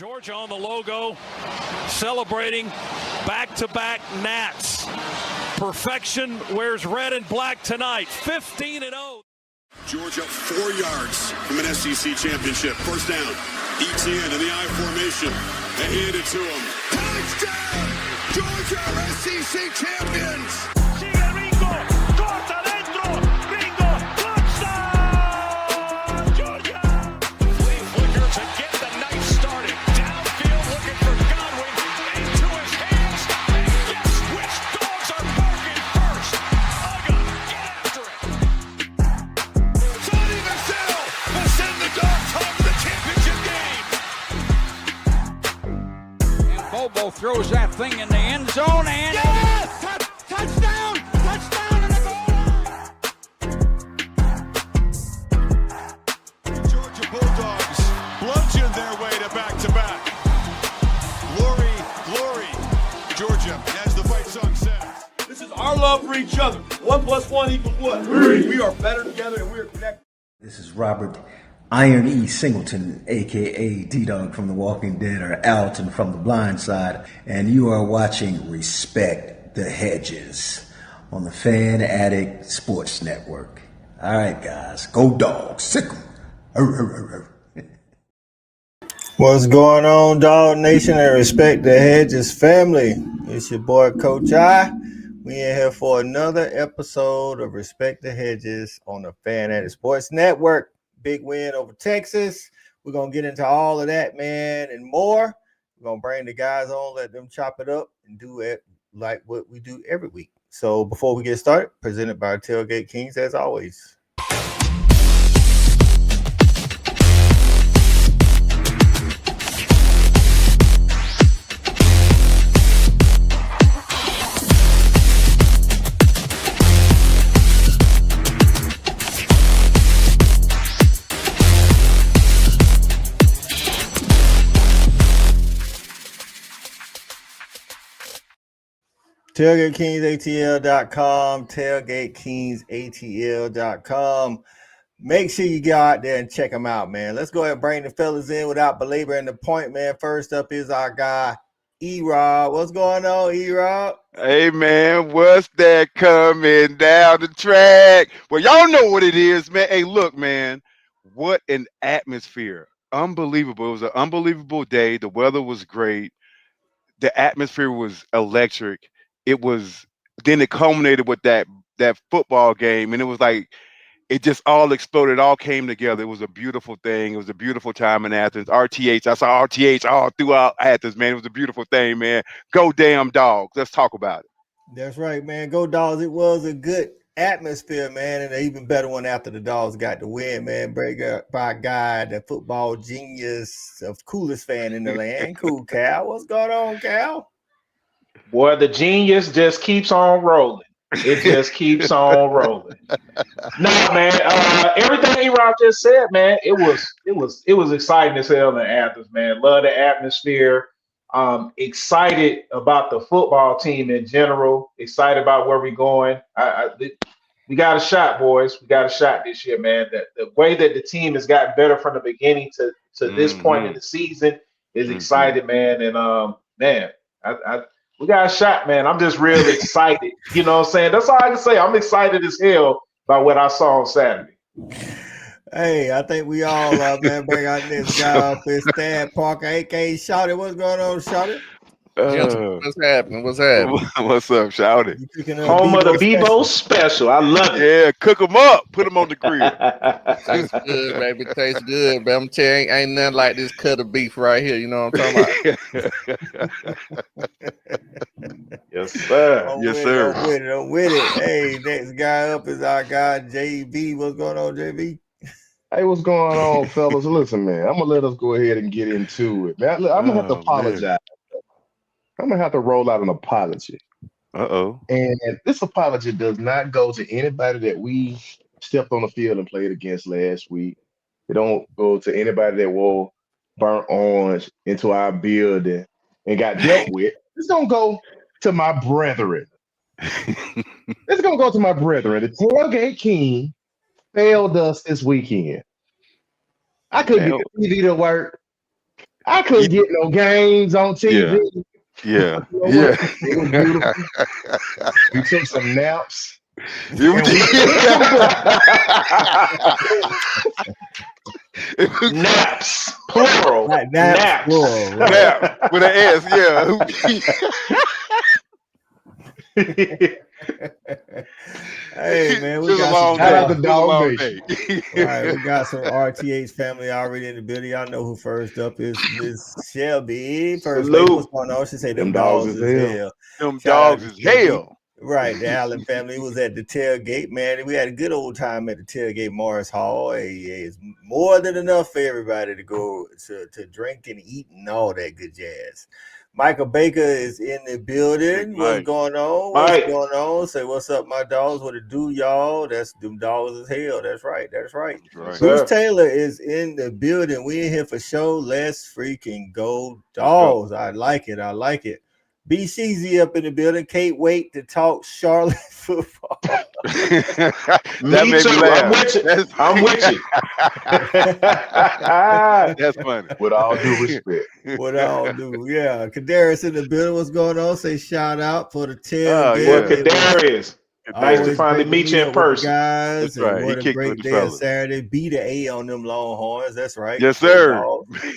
Georgia on the logo, celebrating back-to-back Nats. Perfection wears red and black tonight, 15-0. Georgia 4 yards from an SEC championship. First down, ETN in the I formation. They hand it to him. Touchdown! Georgia SEC champions! Sigue Ringo, corta dentro, Ringo, touchdown! Georgia! Flea Flicker to get the night started. Downfield looking for Godwin, into his hands, and guess which dogs are barking first? Uga, get after it! Sonny Michel will send the Dogs home to the championship game! And Bobo throws that thing in the end zone, and Yes! Touchdown! Touchdown and a goal line! Georgia Bulldogs bludgeoned their way to back-to-back. Glory, glory. Georgia, as the fight song says. This is our love for each other. 1 + 1 = what? 3. We are better together and we are connected. This is Robert Iron E. Singleton, a.k.a. D-Dog from The Walking Dead, or Alton from The Blind Side, and you are watching Respect the Hedges on the Fan Addict Sports Network. All right, guys, go Dogs, sick 'em. What's going on, Dawg Nation and Respect the Hedges family? It's your boy, Coach I. We in here for another episode of Respect the Hedges on the Fan Addict Sports Network. Big win over Texas. We're going to get into all of that, man, and more. We're going to bring the guys on, let them chop it up, and do it like what we do every week. So before we get started, presented by Tailgate Kings, as always. TailgateKingsATL.com, TailgateKingsATL.com. Make sure you go out there and check them out, man. Let's go ahead and bring the fellas in without belaboring the point, man. First up is our guy, E-Rob. What's going on, E-Rob? Hey, man, what's that coming down the track? Well, y'all know what it is, man. Hey, look, man, what an atmosphere. Unbelievable. It was an unbelievable day. The weather was great. The atmosphere was electric. Then it culminated with that football game, and it was like it just all exploded, all came together. It was a beautiful thing. It was a beautiful time in Athens. RTH, I saw RTH all throughout Athens, man. It was a beautiful thing, man. Go damn Dogs. Let's talk about it. That's right, man. Go Dogs. It was a good atmosphere, man, and an even better one after the Dogs got the win, man. Break up by God, the football genius, of coolest fan in the land. Cool, Cal. What's going on, Cal? Boy, the genius just keeps on rolling. It just keeps on rolling. Nah, man. Everything E-Rob just said, man. It was exciting as hell in Athens, man. Love the atmosphere. Excited about the football team in general. Excited about where we're going. We got a shot, boys. We got a shot this year, man. The way that the team has gotten better from the beginning to this point in the season is excited, man. And man, we got a shot, man. I'm just real excited. You know what I'm saying? That's all I can say. I'm excited as hell by what I saw on Saturday. Hey, I think we all man. Bring out this guy up in Stan Parker, a.k.a. Shouty. What's going on, Shouty? What's happening? What's happening? What's up, Shouty? Home of the Bebo special. I love it. Yeah, cook them up. Put them on the grill. Tastes good, baby. Tastes good, but I'm telling you, ain't nothing like this cut of beef right here. You know what I'm talking about? Yes, sir. I'm with it. Hey, next guy up is our guy, JB. What's going on, JB? Hey, what's going on, fellas? Listen, man, I'm going to let us go ahead and get into it. Man, I'm going to have to apologize. Man. I'm going to have to roll out an apology. Uh-oh. And this apology does not go to anybody that we stepped on the field and played against last week. It don't go to anybody that wore burnt orange into our building and got dealt with. It's going to go to my brethren. It's going to go to my brethren. The Tailgate King failed us this weekend. I couldn't get the TV to work. I couldn't get no games on TV. Yeah. But you know what? It was beautiful. We took some naps. Yeah, we And we did. Naps, plural. Naps, plural, right. Nap with an S, Hey man, we Just a got long some shout out day. to Just a Dawg long Nation. day. right. We got some RTH family already in the building. Y'all know who first up is Miss Shelby. First lady, what's Salute. going on? She say Them them dogs dogs is is hell. hell. Them Shout out dogs to is Shelby. hell. Right, the Allen family was at the tailgate, man. We had a good old time at the tailgate Morris Hall. Hey, it's more than enough for everybody to go to drink and eat and all that good jazz. Michael Baker is in the building. What's Mike. going on? What's going on? Say what's up, my dogs. What it do, y'all? That's them dogs as hell. That's right. That's right. Right. Bruce Taylor is in the building. We in here for show. Let's freaking go, dogs. I like it. I like it. BCZ up in the building. Can't wait to talk Charlotte football. Me too. I'm with you. I'm with you. That's funny. With all due respect. With all due, yeah. Kadarius in the building. What's going on? Say shout out for the tailgate. Well, Kadarius, nice to finally meet you in person. Guys, that's right. What he a great the day fellas. of Saturday. B to A on them Longhorns. That's right. Yes, sir.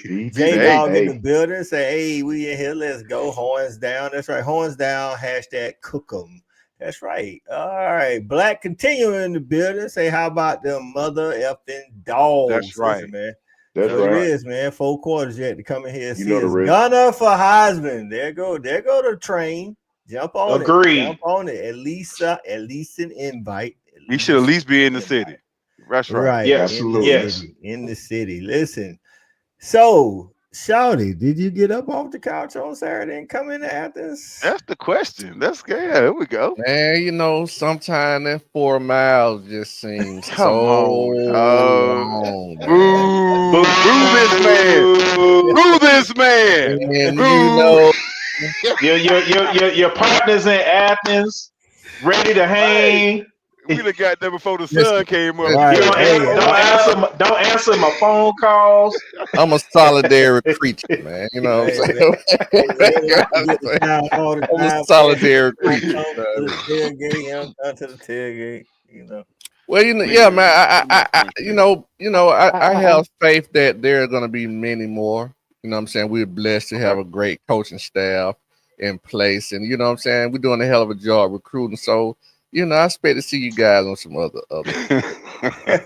J-Dawg in the building. Say, hey, we in here. Let's go. Horns down. That's right. Horns down. Hashtag cook 'em. That's right. All right. Black continuing in the building. Say, how about them mother effing dogs? That's right. Listen, man. That's so right. It is, man. 4 quarters yet to come in here and You see know the us. rest. Gunner for Heisman. There go the train. Jump on Agreed. it. Jump on it. At least an invite. He should at least be in the city. That's right. Right. Yes. Absolutely. Yes. In the city. Listen. So, Shawty, did you get up off the couch on Saturday and come into Athens? That's the question. There we go. Man, you know, sometimes that 4 miles just seems Come so on, dog. long. Boo this man. And Boo. you know, your partners in Athens, ready to hang. We done got there before the sun came up. Right. Don't answer my phone calls. I'm a solidary creature, man. You know what I'm saying? I'm a solidary creature. To the tailgate, you know. Well, you know, yeah, man. I have faith that there are going to be many more. You know what I'm saying? We're blessed to have a great coaching staff in place, and you know what I'm saying? We're doing a hell of a job recruiting. So, you know, I expect to see you guys on some other.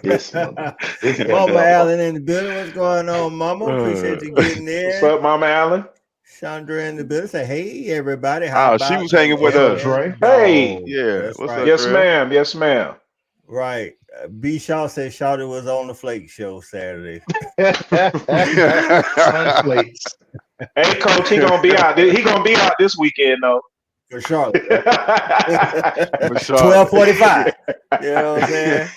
Yes, Mama Allen in the building. What's going on, Mama? Appreciate you getting there. What's up, Mama Allen? Chandra in the building. Say, hey, everybody. She was hanging with us. Hey. Yeah. That's What's right. up, Yes, Dre? ma'am. Yes, ma'am. Right. B. Shaw said Shawty was on the Flake show Saturday. Sunflakes. Hey, coach, he gonna be out. He gonna be out this weekend, though. For Charlotte. For sure. 12:45. You know what I'm saying?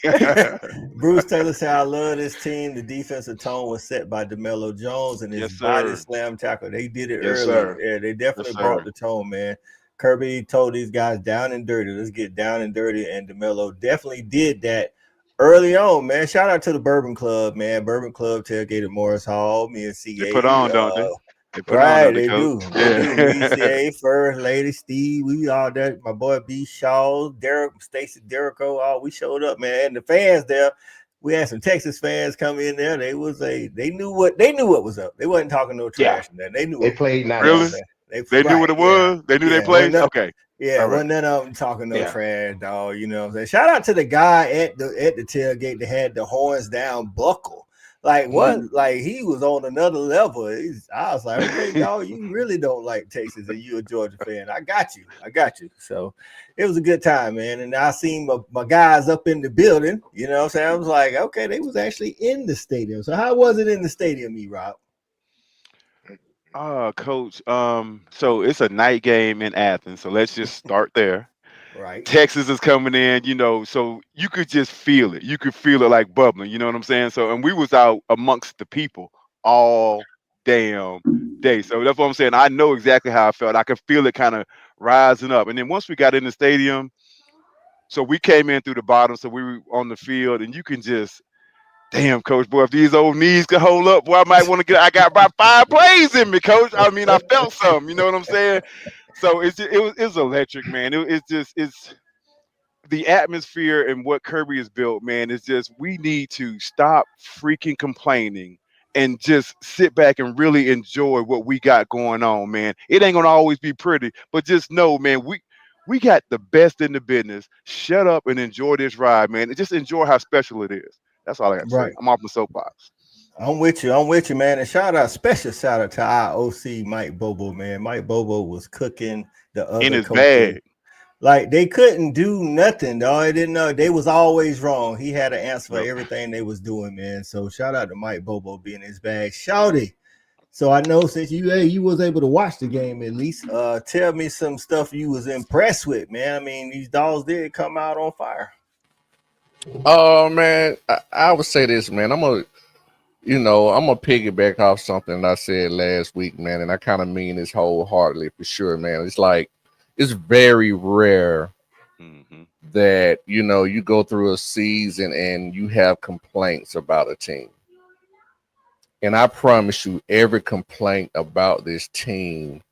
Bruce Taylor said, I love this team. The defensive tone was set by DeMelo Jones and his Yes, body sir. slam tackle. They did it Yes, early. sir. Yeah, they definitely Yes, brought sir. the tone, man. Kirby told these guys down and dirty. Let's get down and dirty. And DeMelo definitely did that early on, man. Shout out to the Bourbon Club, man. Bourbon Club tailgate at Morris Hall. Me and CA. They put on, don't they? They put Right, on, they do. Coach. They do. BCA, First Lady, Steve, we all there. My boy B. Shaw, Derek, Stacy, Derrico, all we showed up, man. And the fans there, we had some Texas fans come in there. They knew what was up. They wasn't talking no trash. Yeah. They knew They played nice. Really? They knew what it was. They knew they played. Okay. Yeah, All right. wasn't none of them talking no trash, dog. You know what I'm saying? Shout out to the guy at the tailgate that had the horns down buckle. Like what? Like he was on another level. I was like, okay, dog, you really don't like Texas, and you a Georgia fan. I got you. So it was a good time, man. And I seen my guys up in the building. You know what I'm saying? I was like, okay, they was actually in the stadium. So how was it in the stadium, Rob? Coach. So it's a night game in Athens. So let's just start there. Right. Texas is coming in, so you could just feel it. You could feel it like bubbling, you know what I'm saying? So, and we was out amongst the people all damn day. So that's what I'm saying. I know exactly how I felt. I could feel it kind of rising up. And then once we got in the stadium, so we came in through the bottom, so we were on the field, and you can just damn, coach, boy, if these old knees could hold up, boy, I might want to get. I got about 5 plays in me, coach. I mean, I felt something. You know what I'm saying? So it's electric, man. It's the atmosphere and what Kirby has built, man. Is just we need to stop freaking complaining and just sit back and really enjoy what we got going on, man. It ain't gonna always be pretty, but just know, man, we got the best in the business. Shut up and enjoy this ride, man, and just enjoy how special it is. That's all I got to say. Right. I'm off my soapbox. I'm with you, man. And special shout out to our OC Mike Bobo, man. Mike Bobo was cooking the other In his coaches. bag. Like they couldn't do nothing, dog. I didn't know they was always wrong. He had an answer for everything they was doing, man. So shout out to Mike Bobo being in his bag. Shouty. So I know since you was able to watch the game at least, tell me some stuff you was impressed with, man. I mean, these Dogs did come out on fire. Oh man, I would say this, man. I'm gonna piggyback off something I said last week, man, and I kind of mean this wholeheartedly for sure, man. It's like it's very rare that you go through a season and you have complaints about a team. And I promise you, every complaint about this team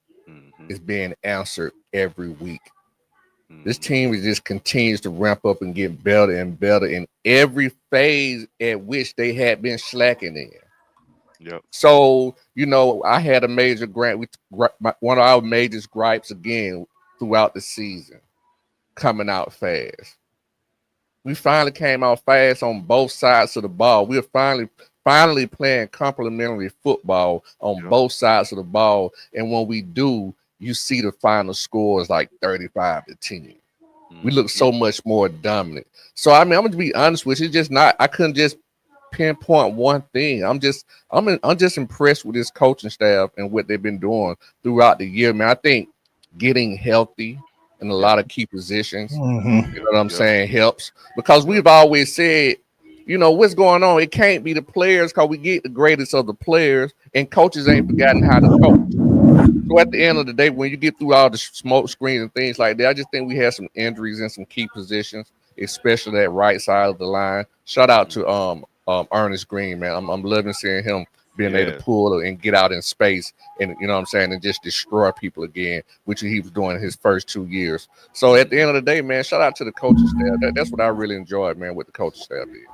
is being answered every week. This team just continues to ramp up and get better and better in every phase at which they had been slacking in. Yep. So, I had a major one of our major gripes again throughout the season, coming out fast. We finally came out fast on both sides of the ball. We're finally playing complementary football on both sides of the ball. And when we do, you see the final score is like 35-10. We look so much more dominant. So I mean, I'm gonna be honest with you. It's just not. I couldn't just pinpoint one thing. I'm just impressed with this coaching staff and what they've been doing throughout the year, man. I think getting healthy in a lot of key positions, you know what I'm saying, helps, because we've always said, what's going on. It can't be the players because we get the greatest of the players, and coaches ain't forgotten how to coach. So at the end of the day, when you get through all the smoke screens and things like that, I just think we had some injuries in some key positions, especially that right side of the line. Shout out to Ernest Green, man. I'm loving seeing him being able to pull and get out in space and, and just destroy people again, which he was doing his first 2 years. So at the end of the day, man, shout out to the coaching staff. That's what I really enjoyed, man, what the coaching staff did.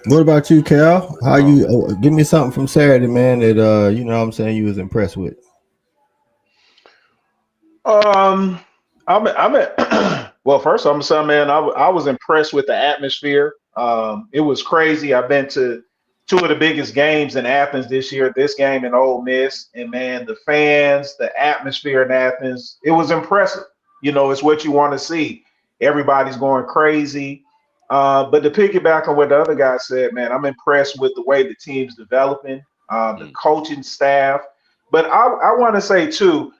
What about you, Cal? How you give me something from Saturday, man, that you was impressed with? Well, first I'm gonna say, man, I was impressed with the atmosphere. It was crazy. I've been to 2 of the biggest games in Athens this year, this game and Ole Miss, and man, the fans, the atmosphere in Athens, it was impressive. It's what you want to see. Everybody's going crazy. But to piggyback on what the other guy said, man, I'm impressed with the way the team's developing, the coaching staff. But I want to say too,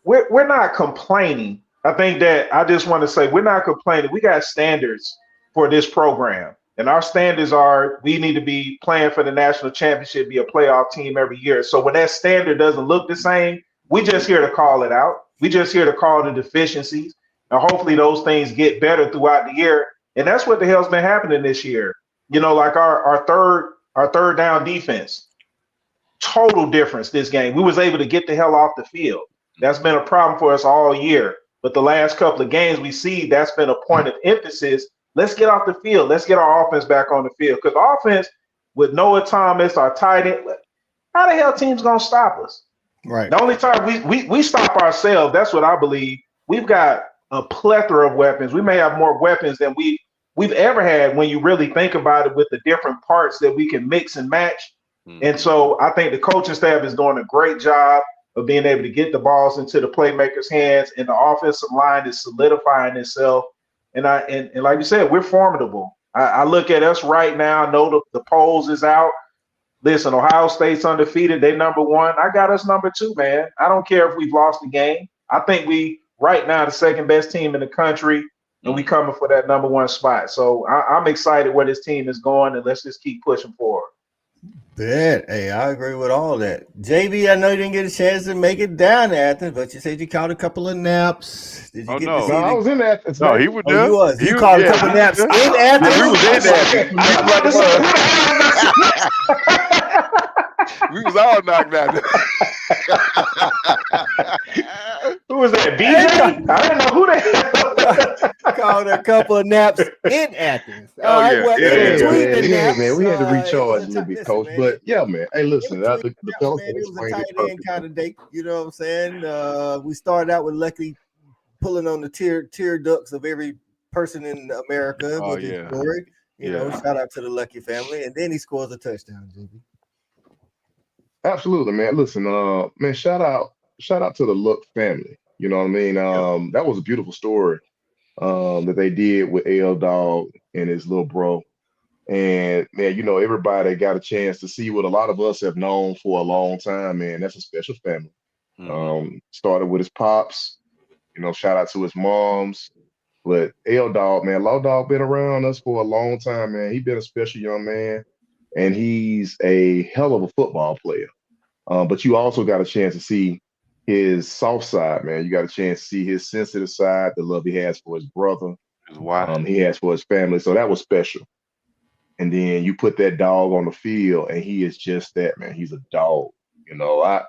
we're not complaining. I think that I just want to say we're not complaining. We got standards for this program. And our standards are we need to be playing for the national championship, be a playoff team every year. So when that standard doesn't look the same, we just here to call it out. We just here to call the deficiencies. And hopefully those things get better throughout the year. And that's what the hell's been happening this year. Like our third down defense, total difference this game. We was able to get the hell off the field. That's been a problem for us all year. But the last couple of games we see that's been a point of emphasis. Let's get off the field. Let's get our offense back on the field. Because offense with Noah Thomas, our tight end, how the hell teams gonna stop us? Right. The only time we stop ourselves, that's what I believe. We've got a plethora of weapons. We may have more weapons than we've ever had when you really think about it, with the different parts that we can mix and match. And so I think the coaching staff is doing a great job of being able to get the balls into the playmakers' hands, and the offensive line is solidifying itself. And like you said, we're formidable. I look at us right now. I know the polls is out. Listen, Ohio State's undefeated. They number 1. I got us number 2, man. I don't care if we've lost the game. I think we right now the second best team in the country, and we coming for that number 1 spot. So I'm excited where this team is going, and let's just keep pushing forward. Hey, I agree with all that. JB, I know you didn't get a chance to make it down to Athens, but you said you caught a couple of naps. Did you get to see No, I was in Athens. No, Man. he was Oh, there. you was. He You was- caught a yeah, couple he naps was in there. Athens. Yeah, we was in Athens. We was all knocked out. Who was that? BJ? I didn't know who that. Called a couple of naps in Athens. Oh, All right, yeah. well, Yeah, in yeah, between the Yeah, naps, man. We had to it recharge was a little bit, listen, coach. man, But yeah, man. Hey, in listen, between the the naps, fellas man, can it was a explain tight it end perfectly. kind of date. You know what I'm saying? We started out with Lucky pulling on the tear ducts of every person in America Oh, with his yeah. story. You know, Yeah. shout out to the Lucky family, and then he scores a touchdown, JB. Absolutely, man. Listen, man, shout out to the Look family. You know what I mean? That was a beautiful story that they did with Dawg and his little bro. And man, you know, everybody got a chance to see what a lot of us have known for a long time, man. That's a special family. Started with his pops, you know, shout out to his moms. But Dawg, man, Law Dog been around us for a long time, man. He been a special young man, and he's a hell of a football player. But you also got a chance to see his soft side, man. You got a chance to see his sensitive side, the love he has for his brother, Why? he has for his family. So that was special. And then you put that dog on the field, and he is just that, man. He's a dog. You know, I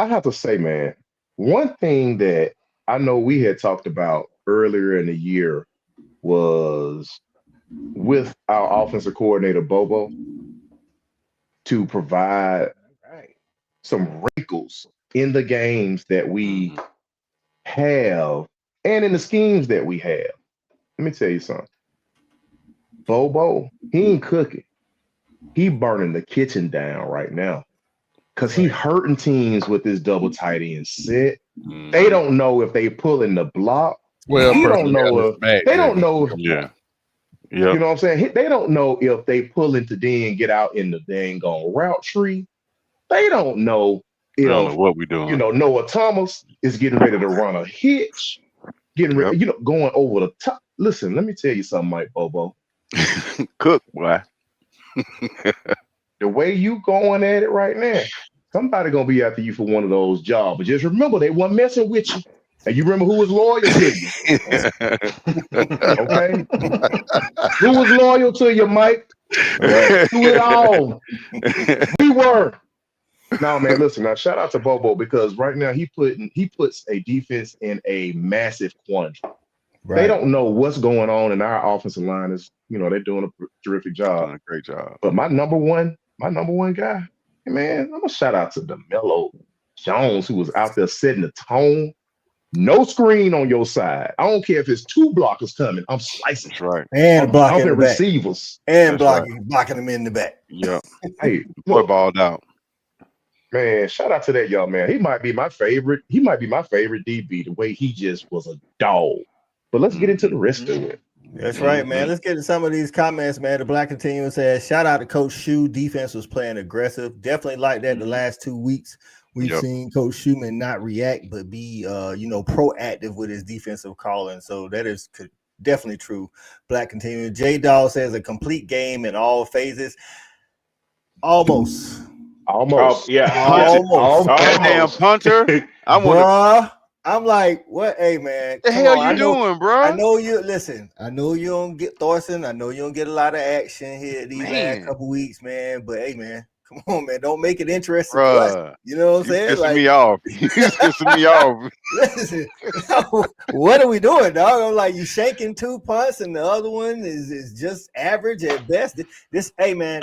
have to say, man, one thing that I know we had talked about earlier in the year was with our offensive coordinator, Bobo, to provide some wrinkles in the games that we have and in the schemes that we have. Let me tell you something. Bobo, he ain't cooking. He burning the kitchen down right now. Because he hurting teams with this double tight end set. They don't know if they pulling the block. Well, He don't personally, know on his if back, they don't JB. know. Yeah. You know what I'm saying? They don't know if they pull into D and get out in the dang on route tree. They don't know I don't know if what we doing. Noah Thomas is getting ready to run a hitch, getting ready, going over the top. Listen, let me tell you something, Mike Bobo. Cook, boy. The way you going at it right now, somebody gonna be after you for one of those jobs. But just remember, they weren't messing with you. And you remember who was loyal to you. Okay? Who was loyal to you, Mike? Through it all. We were. No, man, listen, now shout out to Bobo because right now he puts a defense in a massive quandary. They don't know what's going on in our offensive line. Is they're doing a terrific job. Doing a great job. But my number one guy, hey man, I'm gonna shout out to DeMello Jones, who was out there setting the tone. No screen on your side. I don't care if it's two blockers coming. I'm slicing. That's right. And blocking the back. receivers. And That's blocking them in the back. Yeah. Hey, Boy balled out. man, shout out to that young man. He might be my favorite. He might be my favorite DB. The way he just was a dog. But let's get into the rest of it. That's right, man. Let's get to some of these comments, man. The Black Continuum says, shout out to Coach Shu. Defense was playing aggressive. Definitely like that the last 2 weeks. We've seen Coach Schumann not react, but be proactive with his defensive calling. So that is definitely true. Black Continuum. J Dawg says a complete game in all phases. Almost. Almost. Almost. That damn punter. I want Bruh, I'm like, what? Hey, man. the hell you doing, bro? I know you listen. I know you don't get Thorson. I know you don't get a lot of action here these last couple weeks, man. But hey, man, come on, man. Don't make it interesting for us. You know what I'm saying? Pissing me off. You pissing me off. Listen, what are we doing, dog? I'm like, you shaking 2 punts and the other one is just average at best. This, hey, man,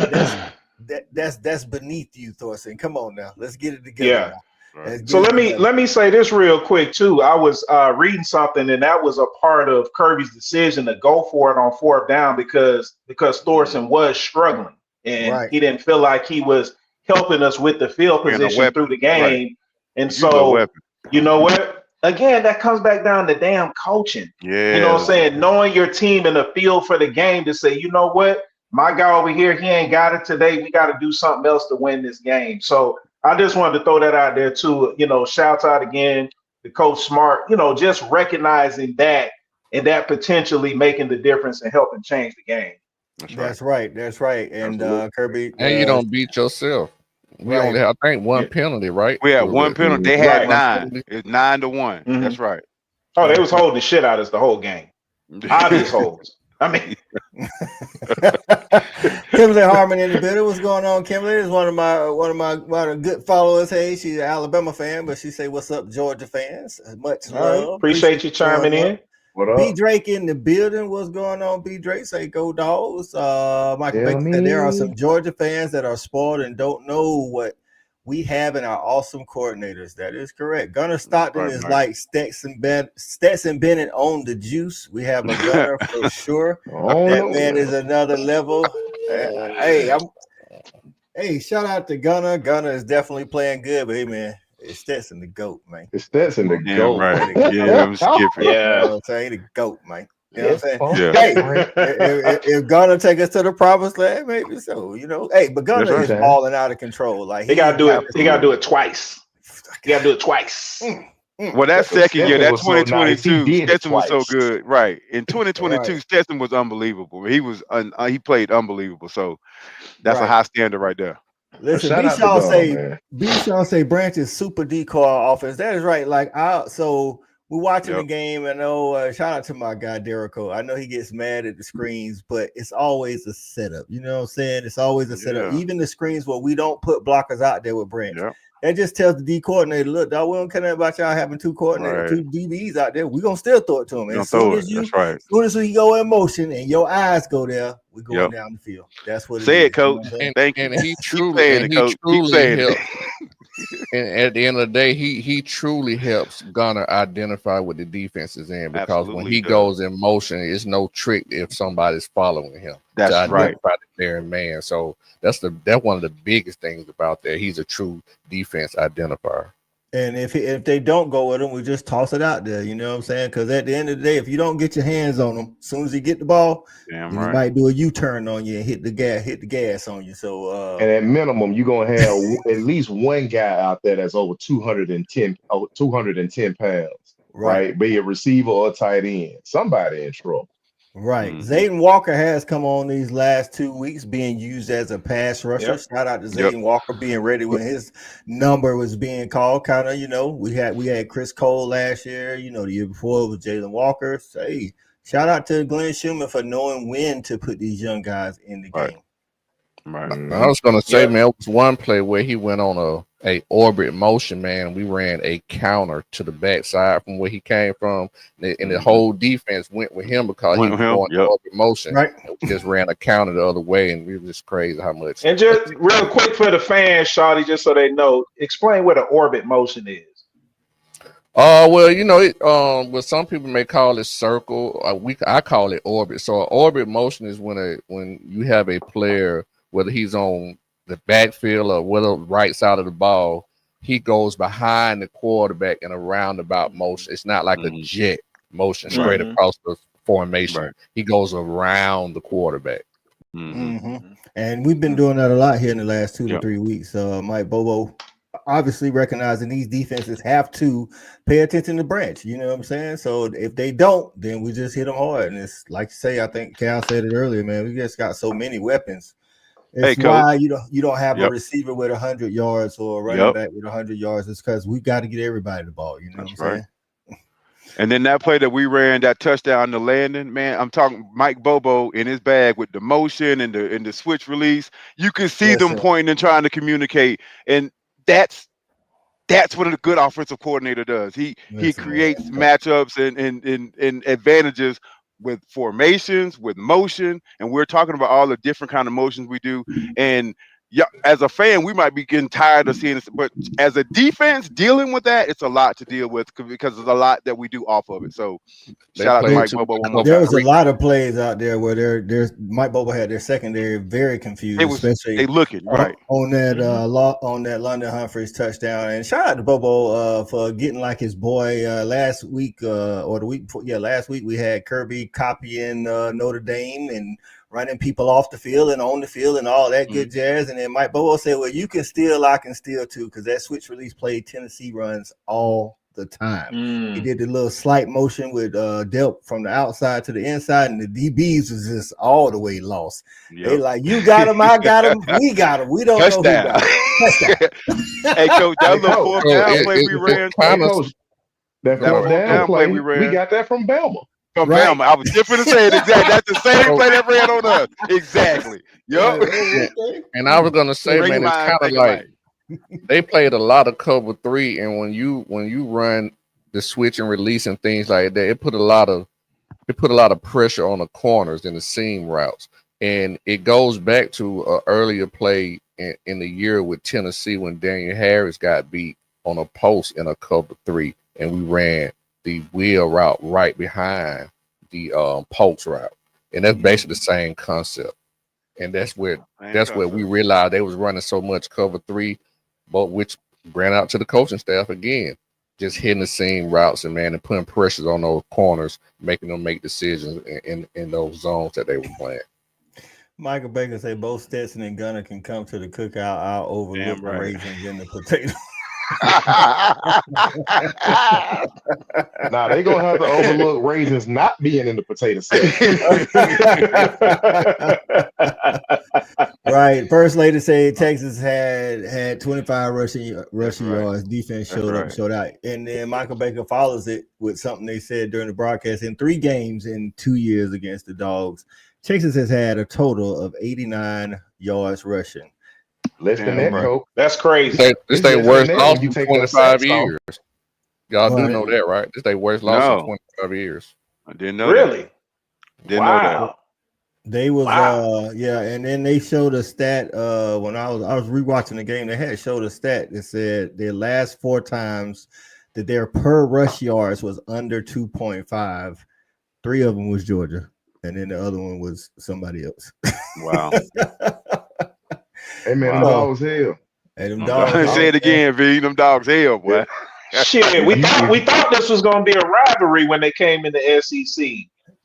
that's beneath you, Thorson. Come on now, let's get it together. Yeah. Now. So let me say this real quick too. I was reading something, and that was a part of Kirby's decision to go for it on 4th down because Thorson was struggling, and he didn't feel like he was helping us with the field position through the game. Right. And so, you know what? Again, that comes back down to damn coaching. Yeah. You know what I'm saying? Knowing your team in the field for the game to say, you know what? My guy over here, he ain't got it today. We got to do something else to win this game. So I just wanted to throw that out there too. Shout out again to Coach Smart, just recognizing that and that potentially making the difference and helping change the game. That's right. That's right. And Kirby, And you don't beat yourself. We only have, I think, one penalty, right? We had one penalty. They had 9. It's 9-1. Mm-hmm. That's right. Oh, they was holding the shit out of us the whole game. Obvious holds. I mean, Kimberly Harmon in the building. What's going on, Kimberly? Is one of my good followers. Hey, she's an Alabama fan, but she say, "What's up, Georgia fans? Much love. Appreciate you chiming in. What up? B Drake in the building. What's going on, B Drake? Say go Dogs. Michael Baker said there are some Georgia fans that are spoiled and don't know what we have in our awesome coordinators. That is correct. Gunnar Stockton is like Stetson Bennett on the juice. We have a Gunnar for sure. That man is another level. Hey, shout out to Gunnar. Gunnar is definitely playing good, but hey, man. It's Stetson the GOAT, man. It's Stetson the GOAT. Right. Yeah, I'm skipping. Yeah. You know what I'm saying? The GOAT, man. You know what I'm saying? Yeah. Hey, if Gunnar take us to the promised land, maybe so. You know, hey, but Gunnar is falling out of control. Like he gotta do it. He gotta do it twice. He gotta do it twice. Well, that second year, that 2022, Stetson was so twice. good, right? In 2022, Stetson was unbelievable. He played unbelievable. So that's a high standard right there. Listen, B-Shaw say Branch is super decoy offense. That is right. Like so we're watching the game, and shout out to my guy Derico. I know he gets mad at the screens, but it's always a setup. You know what I'm saying? It's always a setup. Even the screens where we don't put blockers out there with Branch. That just tells the D coordinator, look, dog, we don't care about y'all having two coordinators, two DBs out there. We're gonna still throw it to him. As soon as you go in motion and your eyes go there, we're going down the field. That's what it is. Coach. Thank you. And he truly helps. And at the end of the day, he truly helps Gunnar identify what the defense is in, because when he goes in motion, it's no trick if somebody's following him. That's to identify the clearing man. So that's one of the biggest things about that. He's a true defense identifier. And if they don't go with him, we just toss it out there. You know what I'm saying? Because at the end of the day, if you don't get your hands on him, as soon as you get the ball, he might do a U-turn on you and hit the gas on you. So and at minimum, you're gonna have at least one guy out there that's over 210 pounds, right? Be a receiver or a tight end. Somebody in trouble. Right. Zayden Walker has come on these last 2 weeks being used as a pass rusher. Shout out to Zayden Walker being ready when his number was being called. Kind of, we had Chris Cole last year, the year before it was Jalen Walker. So, hey, shout out to Glenn Schumann for knowing when to put these young guys in the game. Right. I was gonna say, man, it was one play where he went on a orbit motion, man. We ran a counter to the backside from where he came from, and the whole defense went with him because he was going orbit motion. Right. And we just ran a counter the other way, and we were just crazy how much. And just real quick for the fans, Shawty, just so they know, explain what an orbit motion is. Well, well, some people may call it circle. I call it orbit. So an orbit motion is when you have a player, whether he's on the backfield or whether right side of the ball, he goes behind the quarterback in a roundabout motion. It's not like a jet motion straight across the formation. Right. He goes around the quarterback. And we've been doing that a lot here in the last 2 to 3 weeks. Mike Bobo obviously recognizing these defenses have to pay attention to Branch. You know what I'm saying? So if they don't, then we just hit them hard. And it's like you say, I think Cal said it earlier, man, we just got so many weapons. It's why you don't have a receiver with 100 yards or a running back with 100 yards. It's because we got to get everybody the ball. You know what I'm saying? And then that play that we ran, that touchdown to Landon, man, I'm talking Mike Bobo in his bag with the motion and the switch release. You can see them pointing and trying to communicate, and that's what a good offensive coordinator does. He creates matchups and advantages with formations, with motion, and we're talking about all the different kind of motions we do. And as a fan, we might be getting tired of seeing this, but as a defense dealing with that, it's a lot to deal with because there's a lot that we do off of it. So shout out to Mike Bobo one more time. There was a lot of plays out there where Mike Bobo had their secondary very confused, especially they looking on that London Humphreys touchdown. And shout out to Bobo for getting like his boy last week or the week before. Yeah, last week we had Kirby copying Notre Dame and running people off the field and on the field and all that good jazz. And then Mike Bobo said, well, you can steal, I can steal too, because that switch release play Tennessee runs all the time. He Mm. did the little slight motion with Delp from the outside to the inside, and the DBs was just all the way lost. They like, you got him, I got him, we got him. We don't know who got him. Touchdown. Hey, coach, that Hey, little coach. fourth So down play we ran. Hey, coach, that That fourth fourth down down play play, we we ran. got that from Bama. From Right. Bama. I was just going to say it exactly. That's the same play that ran on us. Exactly. Yup. And I was gonna say, Bring man, it's mine, kind of take a like bite. they played a lot of cover 3, and when you run the switch and release and things like that, it put a lot of pressure on the corners and the seam routes. And it goes back to an earlier play in the year with Tennessee when Daniel Harris got beat on a post in a cover 3, and we ran the wheel route right behind the post route, and that's basically the same concept. And that's where we realized they was running so much cover 3, but which ran out to the coaching staff again, just hitting the seam routes and putting pressures on those corners, making them make decisions in those zones that they were playing. Michael Baker say both Stetson and Gunner can come to the cookout. I'll overlook the raisins in the potato. Now they gonna have to overlook raisins not being in the potato section. Right. First lady said Texas had 25 rushing yards. Defense showed up, showed out. And then Michael Baker follows it with something they said during the broadcast. In 3 games in 2 years against the Dogs, Texas has had a total of 89 yards rushing. Less than that, Coach. That's crazy. This their worst loss in 25 years. Y'all do know that, right? This their worst loss in 25 years. I didn't know Really? that. Didn't know that. They was and then they showed a stat when I was rewatching the game. They had showed a stat that said their last 4 times that their per rush yards was under 2.5. 3 of them was Georgia, and then the other one was somebody else. Wow. Hey man, them dogs hell. Hey, them dogs. Say it again, V. Them dogs hell, boy. Shit, we thought this was gonna be a rivalry when they came in the SEC.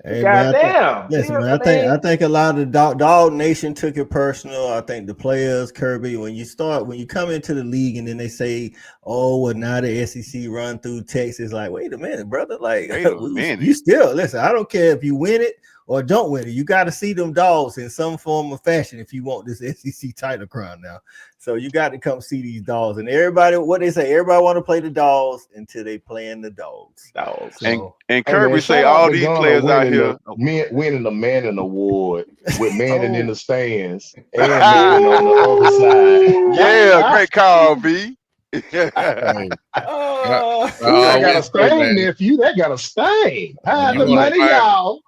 Hey, Goddamn. Listen, man, I think a lot of the Dawg Nation took it personal. I think the players, Kirby, when you come into the league and then they say, oh, well, now the SEC run through Texas, like, wait a minute, brother. Like, you still, listen, I don't care if you win it or don't win it. You got to see them dogs in some form or fashion if you want this SEC title crown now. So you got to come see these dogs. And everybody, what they say, everybody want to play the dogs until they playing the dogs. So, and Kirby say all these players out here winning the Manning Award with Manning in the stands and Manning on the other side. Yeah, great call, B. That got a stain, nephew. That got a stain. Hide the money, y'all.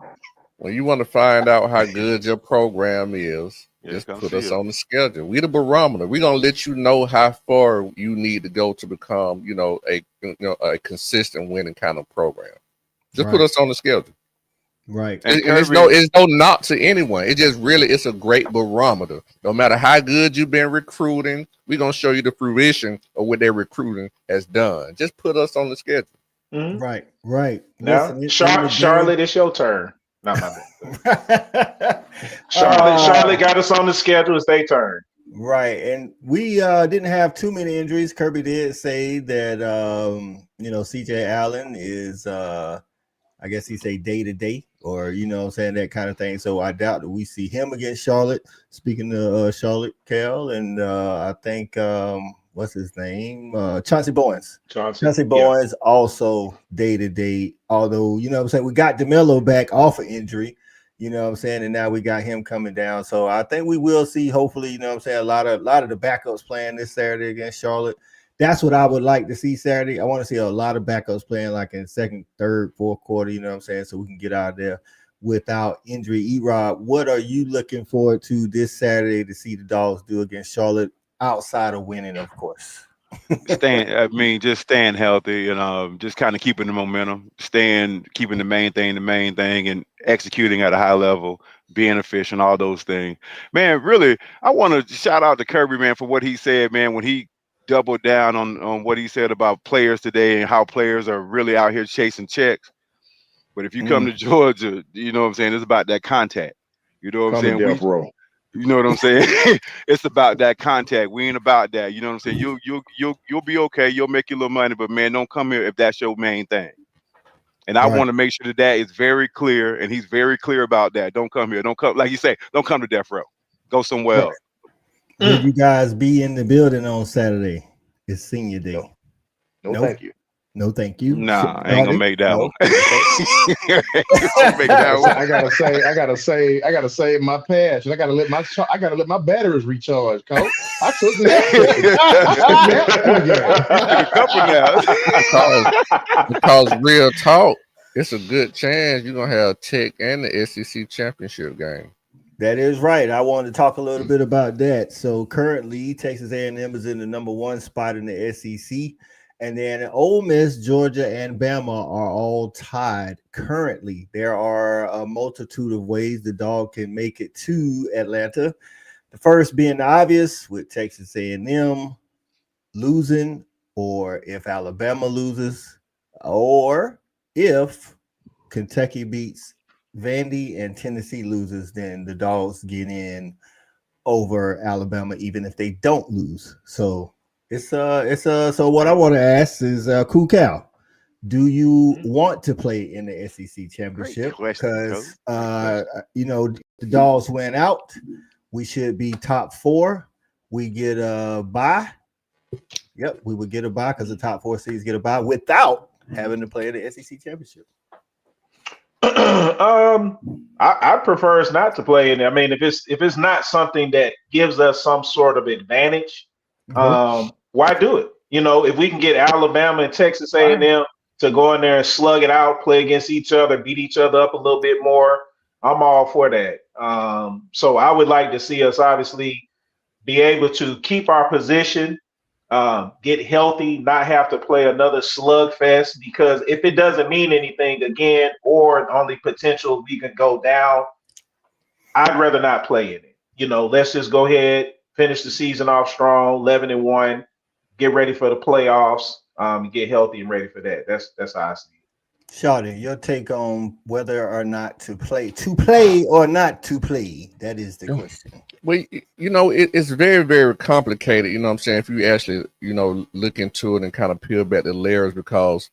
When you want to find out how good your program is, just put us on the schedule. We the barometer. We're gonna let you know how far you need to go to become, a consistent winning kind of program. Just put us on the schedule. Right. And it's no knock to anyone. It just really it's a great barometer. No matter how good you've been recruiting, we're gonna show you the fruition of what their recruiting has done. Just put us on the schedule. Mm-hmm. Right. Now, Charlotte, it's your turn. No, Charlotte got us on the schedule. It's their turn. Right. And we didn't have too many injuries. Kirby did say that CJ Allen is I guess he say day to day, or that kind of thing. So I doubt that we see him against Charlotte. Speaking of Charlotte, Cal, and I think what's his name? Chauncey Bowens. Chauncey Bowens also day to day. Although, we got DeMello back off of injury, and now we got him coming down. So I think we will see, hopefully, a lot of the backups playing this Saturday against Charlotte. That's what I would like to see Saturday. I want to see a lot of backups playing like in second, third, fourth quarter, so we can get out of there without injury. E-Rob, what are you looking forward to this Saturday to see the Dogs do against Charlotte outside of winning, of course? Just staying healthy and just kind of keeping the momentum, keeping the main thing and executing at a high level, being efficient, all those things. Man, really, I want to shout out to Kirby, man, for what he said, man, when he doubled down on what he said about players today and how players are really out here chasing checks. But if you come to Georgia, it's about that contact. You know what I'm saying? You know what I'm saying? It's about that contact. We ain't about that. You know what I'm saying? You'll be okay. You'll make your little money, but man, don't come here if that's your main thing. And I want to make sure that is very clear, and he's very clear about that. Don't come here. Don't come, like you say, don't come to death row. Go somewhere else. Will you guys be in the building on Saturday? It's senior day. No, thank you. No, thank you. Nah, I ain't gonna make that one. I gotta save my patch, and I gotta let my batteries recharge, Coach. I took that. Because real talk, it's a good chance you're gonna have Tech and the SEC championship game. That is right. I wanted to talk a little bit about that. So currently, Texas A&M is in the number 1 spot in the SEC. And then Ole Miss, Georgia, and Bama are all tied currently. There are a multitude of ways the Dog can make it to Atlanta. The first being obvious with Texas A&M losing, or if Alabama loses, or if Kentucky beats Vandy and Tennessee loses, then the Dogs get in over Alabama, even if they don't lose. So so what I want to ask is, Cool Cal, do you want to play in the SEC championship? Because the Dogs went out. We should be top 4. We get a bye. Yep, we would get a bye because the top 4 seeds get a bye without having to play in the SEC championship. I prefer us not to play in it. I mean, if it's not something that gives us some sort of advantage, why do it? If we can get Alabama and Texas A&M to go in there and slug it out, play against each other, beat each other up a little bit more, I'm all for that. So I would like to see us obviously be able to keep our position, get healthy, not have to play another slugfest, because if it doesn't mean anything again, or only potential we can go down, I'd rather not play in it. Let's just go ahead, finish the season off strong, 11-1, get ready for the playoffs, get healthy and ready for that. That's how I see it. Shawty, your take on whether or not to play or not to play. That is the question. Well, it's very, very complicated. You know what I'm saying? If you actually, look into it and kind of peel back the layers, because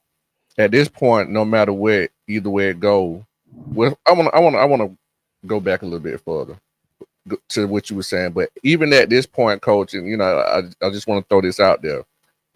at this point, no matter either way it go, well, I want to go back a little bit further to what you were saying. But even at this point, Coach, and I just want to throw this out there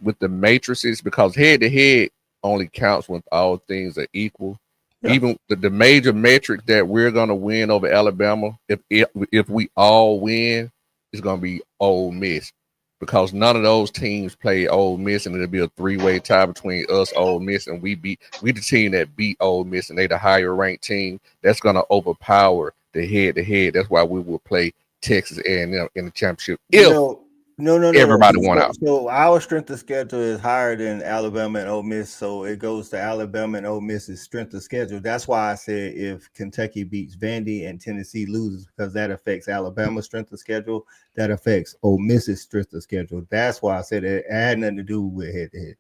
with the matrices, because head to head only counts when all things are equal. Yeah. Even the major metric that we're going to win over Alabama, if we all win, is going to be Ole Miss, because none of those teams play Ole Miss, and it'll be a 3-way tie between us, Ole Miss, and we the team that beat Ole Miss, and they the higher ranked team. That's going to overpower the head to head. That's why we will play Texas A&M in the championship. No. Everybody won out. So our strength of schedule is higher than Alabama and Ole Miss, so it goes to Alabama and Ole Miss's strength of schedule. That's why I said if Kentucky beats Vandy and Tennessee loses, because that affects Alabama's strength of schedule. That affects Ole Miss's strength of schedule. That's why I said it had nothing to do with head to head.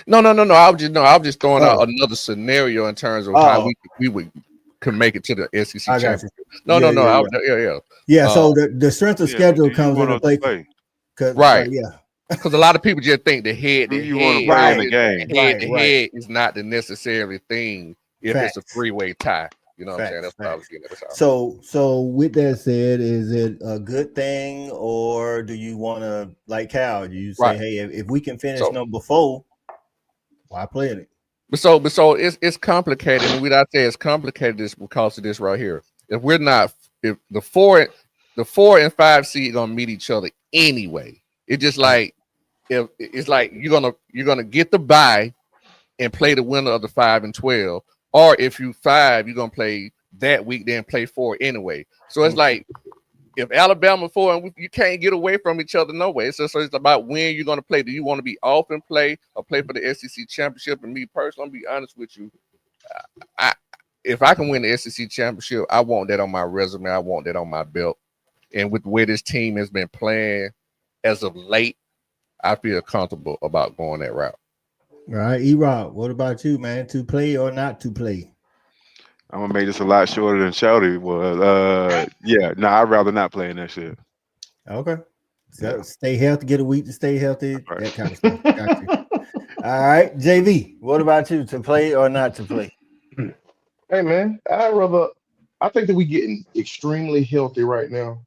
No. I was just throwing out another scenario in terms of how we could make it to the SEC championship. No. Yeah. So the strength of schedule comes into play. Right. Because a lot of people just think the head to head in the game. Head to head is not the necessary thing if it's a 3-way tie. You know what I'm saying? That's what I was getting at. So with that said, is it a good thing, or do you want to, like Cal, you say, hey, if we can finish number 4, why play it? But so it's complicated. And when I say it's complicated, it's because of this right here. If the 4 and 5 seed gonna meet each other anyway, it's just like if it's like you're gonna get the bye and play the winner of the 5 and 12, or if you 5, you're gonna play that week, then play 4 anyway. So it's like if Alabama 4 and you can't get away from each other no way. So it's about when you're gonna play. Do you want to be off and play, or play for the SEC championship? And me personally, I'll be honest with you, if I can win the SEC championship, I want that on my resume. I want that on my belt. And with the way this team has been playing as of late, I feel comfortable about going that route. All right, E-Rob, what about you, man? To play or not to play? I'm gonna make this a lot shorter than Shouty was. Yeah, nah, I'd rather not play in that shit. Okay. So Yeah. stay healthy, get a week to stay healthy, Right. that kind of stuff. Got you. All right, JV, what about you? To play or not to play? Hey man, I think that we're getting extremely healthy right now.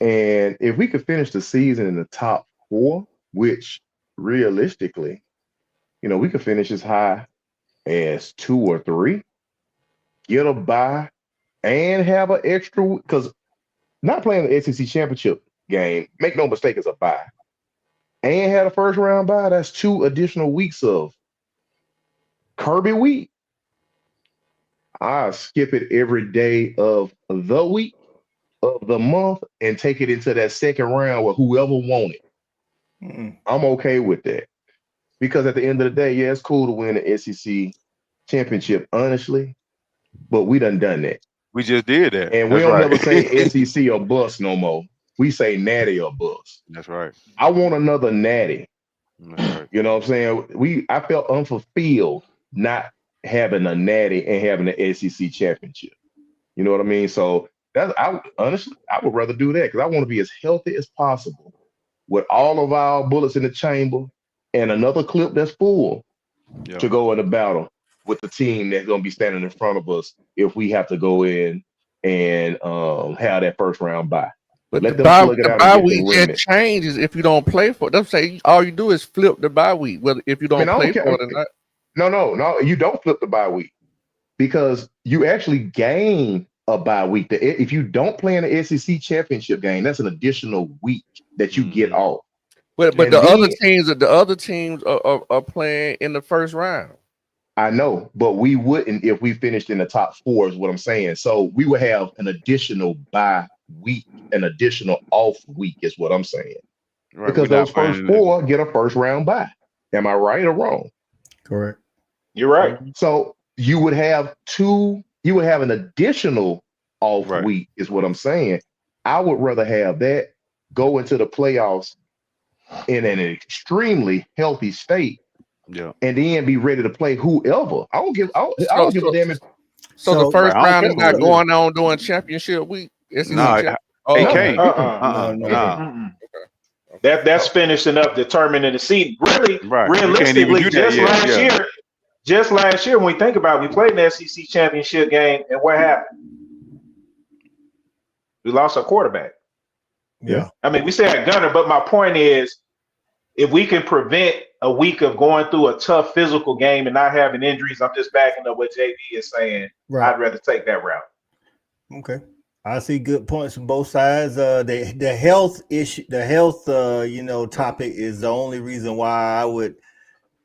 And if we could finish the season in the top 4, which realistically, we could finish as high as 2 or 3, get a bye, and have an extra, because not playing the SEC championship game, make no mistake, is a bye. And had a first round bye, that's 2 additional weeks of Kirby week. I skip it every day of the week, of the month, and take it into that second round with whoever won it. I'm okay with that. Because at the end of the day, yeah, it's cool to win the SEC championship, honestly, but we done that. We just did that. And we don't ever say SEC or bust no more. We say natty or bust. That's right. I want another natty. That's right. You know what I'm saying? I felt unfulfilled not having a natty and having the SEC championship. You know what I mean? So honestly, I would rather do that because I want to be as healthy as possible with all of our bullets in the chamber and another clip that's full to go into battle with the team that's going to be standing in front of us if we have to go in and have that first round bye. But Let the them plug it bye out and get week their it remit. changes if you don't play for it. Them say all you do is flip the bye week, whether if you don't play for it or not. No, you don't flip the bye week because you actually gain a bye week. If you don't play in the SEC championship game, that's an additional week that you get off. But the other teams are playing in the first round. I know, but we wouldn't if we finished in the top 4 is what I'm saying. So we would have an additional bye week, an additional off week is what I'm saying. Right, because those first 4 get a first round bye. Am I right or wrong? Correct. You're right. So you would have an additional off week is what I'm saying. I would rather have that go into the playoffs in an extremely healthy state. Yeah. And then be ready to play whoever. I don't give a damn if. So the first round is not going on during championship week. That's finishing up determining the seed. Really, realistically, just last year, when we think about it, we played an SEC championship game, and what happened? We lost our quarterback. Yeah. I mean, we still had Gunner, but my point is, if we can prevent a week of going through a tough physical game and not having injuries, I'm just backing up what JV is saying. Right. I'd rather take that route. Okay. I see good points from both sides. The health issue, topic is the only reason why I would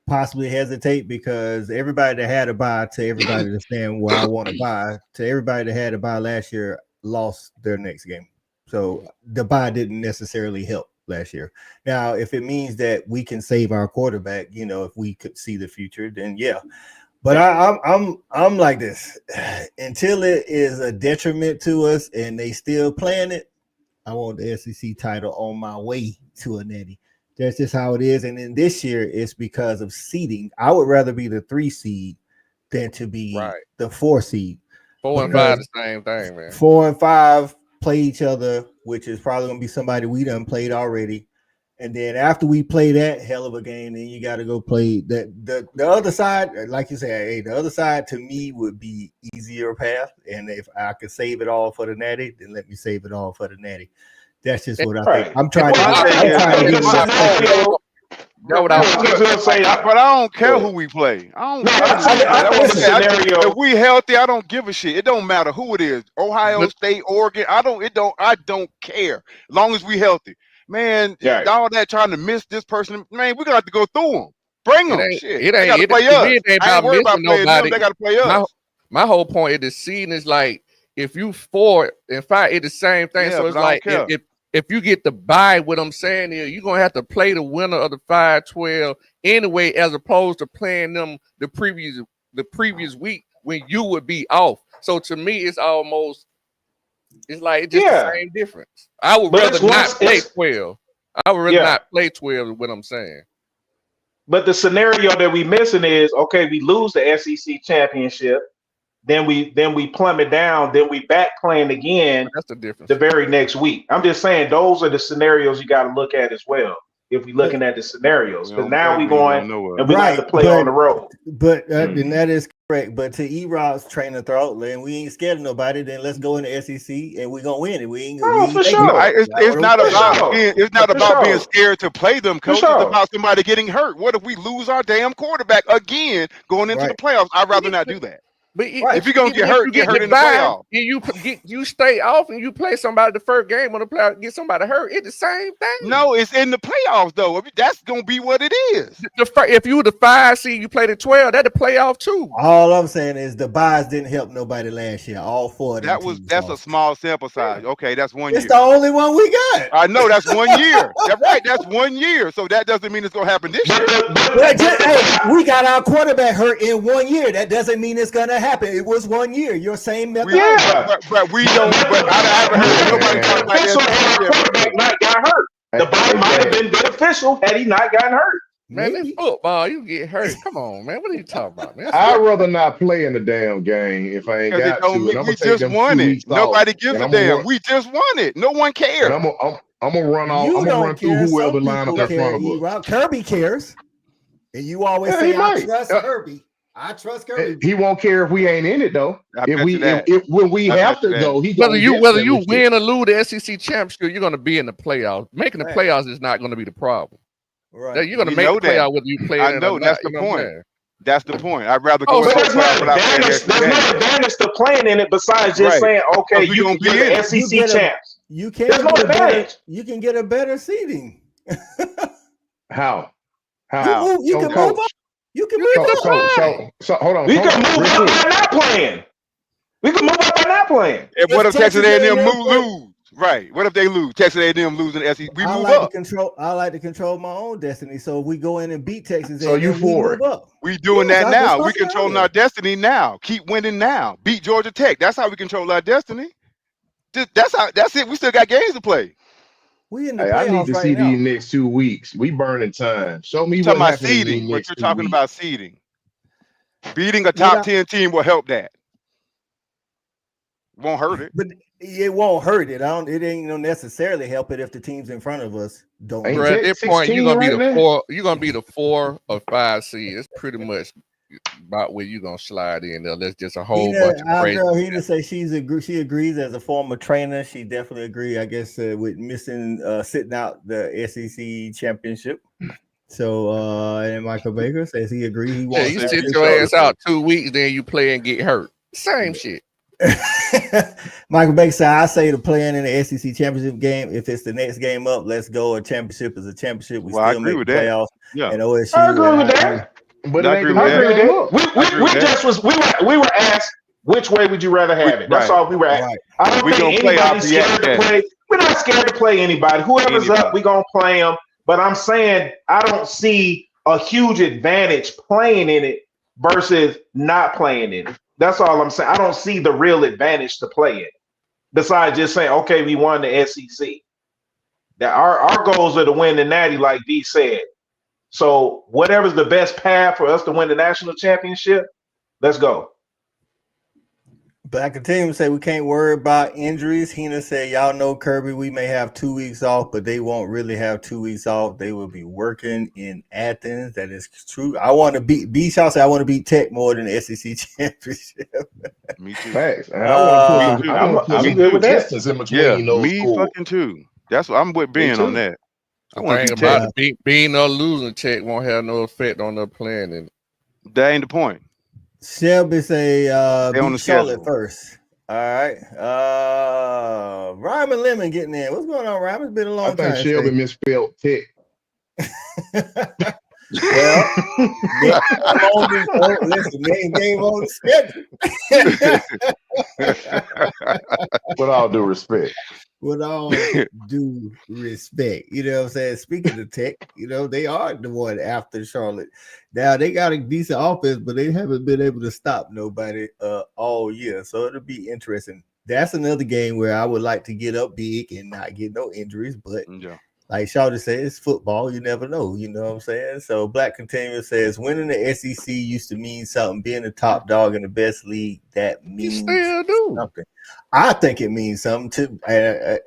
possibly hesitate, because everybody that had a bye, to everybody that's saying where I want to buy, to everybody that had a bye last year lost their next game. So the bye didn't necessarily help last year. Now, if it means that we can save our quarterback, if we could see the future, then yeah. But I'm like this. Until it is a detriment to us and they still playing it, I want the SEC title on my way to a natty. That's just how it is. And then this year, it's because of seeding. I would rather be the 3 seed than to be the 4 seed. 4 and 5, the same thing, man. 4 and 5 play each other, which is probably going to be somebody we done played already. And then after we play that hell of a game, then you got to go play the other side. Like you said, hey, the other side to me would be easier path. And if I could save it all for the natty, then let me save it all for the natty. That's just what I think. I'm trying to but I don't care who we play. I don't care. If we healthy, I don't give a shit. It don't matter who it is. Ohio State, Oregon. I don't care. As long as we healthy. Man, all that trying to miss this person, man, we're gonna have to go through them. Bring them. They gotta play us. It ain't I ain't worried about playing nobody. them. They gotta play us. My whole point is the season is like, if you 4 and 5, it's the same thing. Yeah, so it's like if you get the bye, what I'm saying is you're gonna have to play the winner of the 5-12 anyway, as opposed to playing them the previous week when you would be off. So to me, it's like just the same difference. I would rather not play 12. I would rather not play 12 is what I'm saying. But the scenario that we missing is, okay, we lose the SEC championship. then we plummet down, then we back playing again. That's the difference. The very next week. I'm just saying those are the scenarios you got to look at as well. If we're looking at the scenarios, because now we're going and we got to play on the road. But and that is correct. But to E-Rod's train of thought, and we ain't scared of nobody, then let's go in the SEC and we're gonna win it. We ain't for sure. It's not about being scared to play them, coach. It's about somebody getting hurt. What if we lose our damn quarterback again going into the playoffs? I'd rather not do that. But if you're gonna get hurt, get hurt in the playoffs. You stay off and you play somebody the first game on the playoff, get somebody hurt. It's the same thing. No, it's in the playoffs though. That's gonna be what it is. If you were the 5 seed, you played the 12. That's the playoff too. All I'm saying is the buys didn't help nobody last year. All 4 of them. That's a small sample size. Okay, that's 1 year. It's the only one we got. I know that's 1 year. That's right. That's 1 year. So that doesn't mean it's gonna happen this year. We got our quarterback hurt in 1 year. That doesn't mean it's gonna happen. It was 1 year. Your same method. But we don't. But I haven't heard nobody talk about that. Not got hurt. The body might have been beneficial had he not gotten hurt. Man, in football, you get hurt. Come on, man. What are you talking about, man? I'd rather not play in the damn game if I ain't got to. We just won it. Nobody gives a damn. We just won it. No one cares. I'm gonna run off. I'm gonna run through whoever line up in front of us. Kirby cares, and you always say I trust Kirby. I trust Kirby. He won't care if we ain't in it though. If when we have to go, whether you win or lose the SEC championship, you're going to be in the playoffs. Making the playoffs is not going to be the problem. Right? You're going to make the playoffs whether you play. I know that's the point. That's the point. I'd rather go. There's no advantage to playing in it besides just saying, okay, you can get the SEC champs. You can. There's no advantage. You can get a better seeding. How? You can move up. You can move up. So hold on. We can move up by not playing. We can move up by not playing. What if Texas A&M lose? Right. What if they lose? Texas A&M losing the SEC. We move up. I like to control my own destiny. So if we go in and beat Texas A&M, you for it. We doing that now. We controlling our destiny now. Keep winning now. Beat Georgia Tech. That's how we control our destiny. That's it. We still got games to play. I need to see these next 2 weeks. We burning time. Show me what happens seeding. What you're talking about seeding. Beating a top 10 team will help that. Won't hurt it. But it won't hurt it. It ain't gonna necessarily help it if the teams in front of us don't. At this point, you're gonna be the 4. You're gonna be the 4 or 5 seed. It's pretty much about where you're gonna slide in there. There's just a whole bunch of crazy. He just say she agrees as a former trainer. She definitely agree, I guess, with missing sitting out the SEC championship. So and Michael Baker says he agrees. He wants you sit your ass out 2 weeks, then you play and get hurt. Same shit. Michael Baker said, I say to playing in the SEC championship game, if it's the next game up, let's go. A championship is a championship. We still make the playoffs. Yeah. And OSU, I agree with that. But I agree with that. We were asked which way would you rather have it. That's all we were asked. Right. I don't think anybody's scared to play. We're not scared to play anybody. Whoever's up, we're gonna play them. But I'm saying I don't see a huge advantage playing in it versus not playing in it. That's all I'm saying. I don't see the real advantage to play it. Besides just saying, okay, we won the SEC. That our goals are to win the Natty, like D said. So whatever's the best path for us to win the national championship, let's go. But I continue to say we can't worry about injuries. Hina said, y'all know Kirby, we may have 2 weeks off, but they won't really have 2 weeks off. They will be working in Athens. That is true. I want to beat B-Shaw said I want to beat Tech more than the SEC championship. Me too. Facts. I'm good with distance in between those me schools. Fucking too. That's what I'm with Ben on that. I want to about being or losing Tech won't have no effect on their playing. And that ain't the point. Shelby say beat Charlotte schedule. first. All right. Ryman Lemon getting in. What's going on, Ryman? It's been a long time. I think Shelby misspelled Tech. Well, listen, main game on the schedule. With all due respect. With all due respect, you know what I'm saying? Speaking of Tech, they are the one after Charlotte. Now they got a decent offense, but they haven't been able to stop nobody all year. So it'll be interesting. That's another game where I would like to get up big and not get no injuries, but Like Shawty said, it's football. You never know. You know what I'm saying? So Black Continuous says, winning the SEC used to mean something. Being the top dog in the best league, that means something. I think it means something too.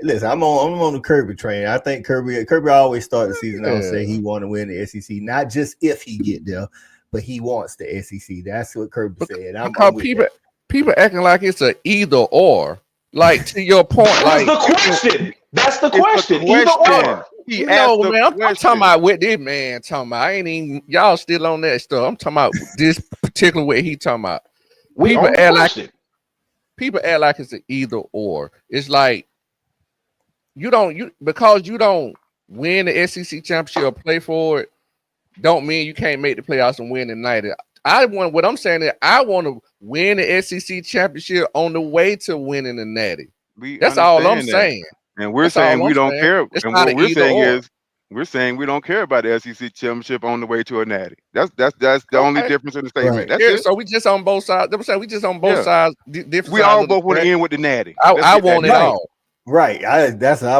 Listen, I'm on the Kirby train. I think Kirby always started the season out say he want to win the SEC, not just if he get there, but he wants the SEC. That's what Kirby said. Because people acting like it's a either or. Like, to your point, That's the question. That's the question. Either or. I'm talking about what this man talking about. I ain't even y'all still on that stuff. I'm talking about this particular way he talking about. People act like it's an either or. It's like because you don't win the SEC championship or play for it, don't mean you can't make the playoffs and win the night. What I'm saying is I want to win the SEC championship on the way to winning the Natty. That's all I'm saying. And we're saying we don't care. And what we're saying is we're saying we don't care about the SEC championship on the way to a Natty. That's the only difference in the statement. Right. That's it. So we just on both sides. I'm saying we just on both sides. Different we sides all of the both want to track. end with the Natty. I want it all. Right. I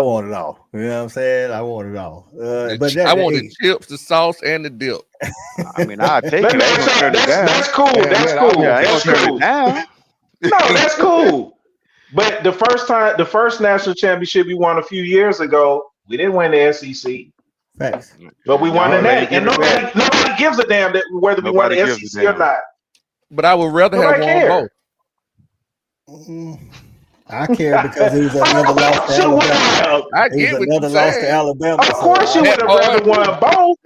want it all. You know what I'm saying? I want it all. But I want the chips, the sauce, and the dip. I mean, I'll take it. That's cool. That's cool. That's cool. No, that's cool. But the first national championship we won a few years ago, we didn't win the SEC. Facts. But we won the Natty. And nobody gives a damn whether we won the SEC or not. But I would rather have won both. I care because it was another loss to Alabama. It was another loss to Alabama. Of course you would have rather won both.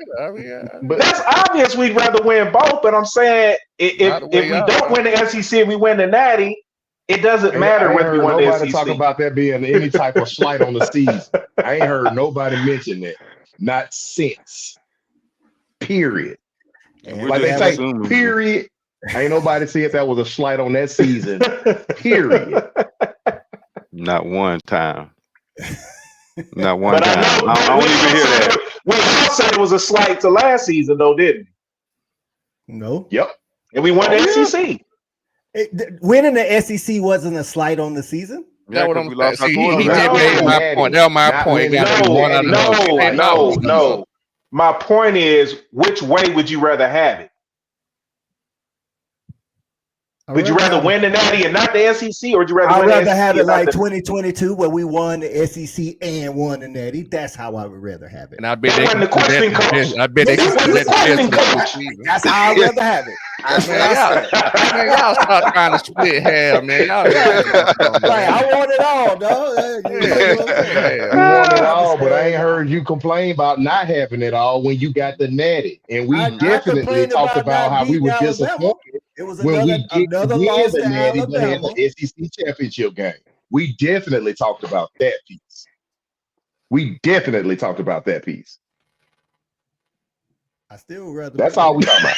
But that's obvious we'd rather win both. But I'm saying if we don't win the SEC, we win the Natty. It doesn't matter whether we win the SEC. Nobody talk about that being any type of slight on the season. I ain't heard nobody mention that. Not since. Period. Like they say, period. Ain't nobody see if that was a slight on that season. Period. Not one time. Not one time. I don't even hear that. We all said it was a slight to last season, though, didn't we? No. Yep. And we won the SEC. Winning the SEC wasn't a slight on the season. That's what I'm saying. He just made my point. That was my point. No. My point is, which way would you rather have it? Would you rather win the Natty and not the SEC, or would you rather win the SEC? I'd rather have it like 2022 where we won the SEC and won the Natty. That's how I would rather have it. And I bet they That's how I'd rather have it. Y'all start trying to split hair, man. I want it all, dog. I want it all, but I ain't heard you complain about not having it all when you got the Natty. And we definitely talked about how we were disappointed. It was when another loss to Alabama. The SEC championship game. We definitely talked about that piece. I still rather. That's all we talking about.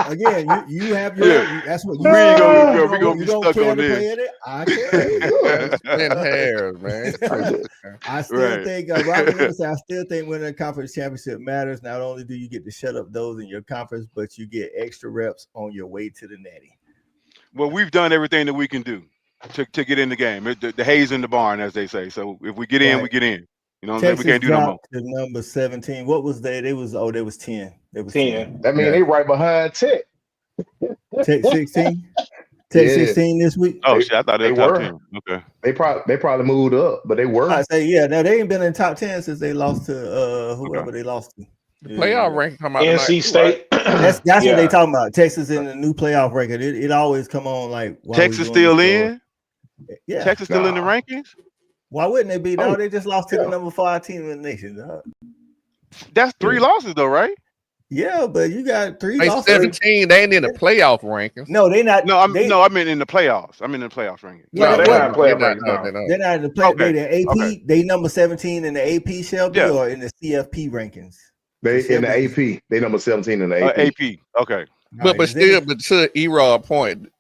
Again, you have your. That's what you. We're gonna be stuck on this. I care. Split hair, man. I still think. I still think winning a conference championship matters. Not only do you get to shut up those in your conference, but you get extra reps on your way to the Natty. Well, we've done everything that we can do to get in the game. The hay's in the barn, as they say. So if we get in, we get in. You know what I'm saying? We can't do no more. The number 17. What was they? They was 10. They was 10. That means they right behind Tech. Tech 16. Tech 16 this week. Oh shit! I thought they were top 10. Okay. They probably moved up, but they were. I say Now they ain't been in top 10 since they lost to whoever they lost to. The playoff ranking come out. NC State. That's what they talking about. Texas in the new playoff record. It always come on like. Texas still in. Yeah. Texas still in the rankings. Why wouldn't they be? No, they just lost to the number 5 team in the nation. That's 3 losses though, right? Yeah, but you got 3 losses. 17. They ain't in the playoff rankings. No, they not. No, I meant in the playoffs. I'm in the playoffs rankings. Yeah, they're not playoff rankings. They're not in the play. They the AP. Okay. They number 17 in the AP Shelby or in the CFP rankings. They in the AP. They number 17 in the AP. AP. Okay. But to Erod point,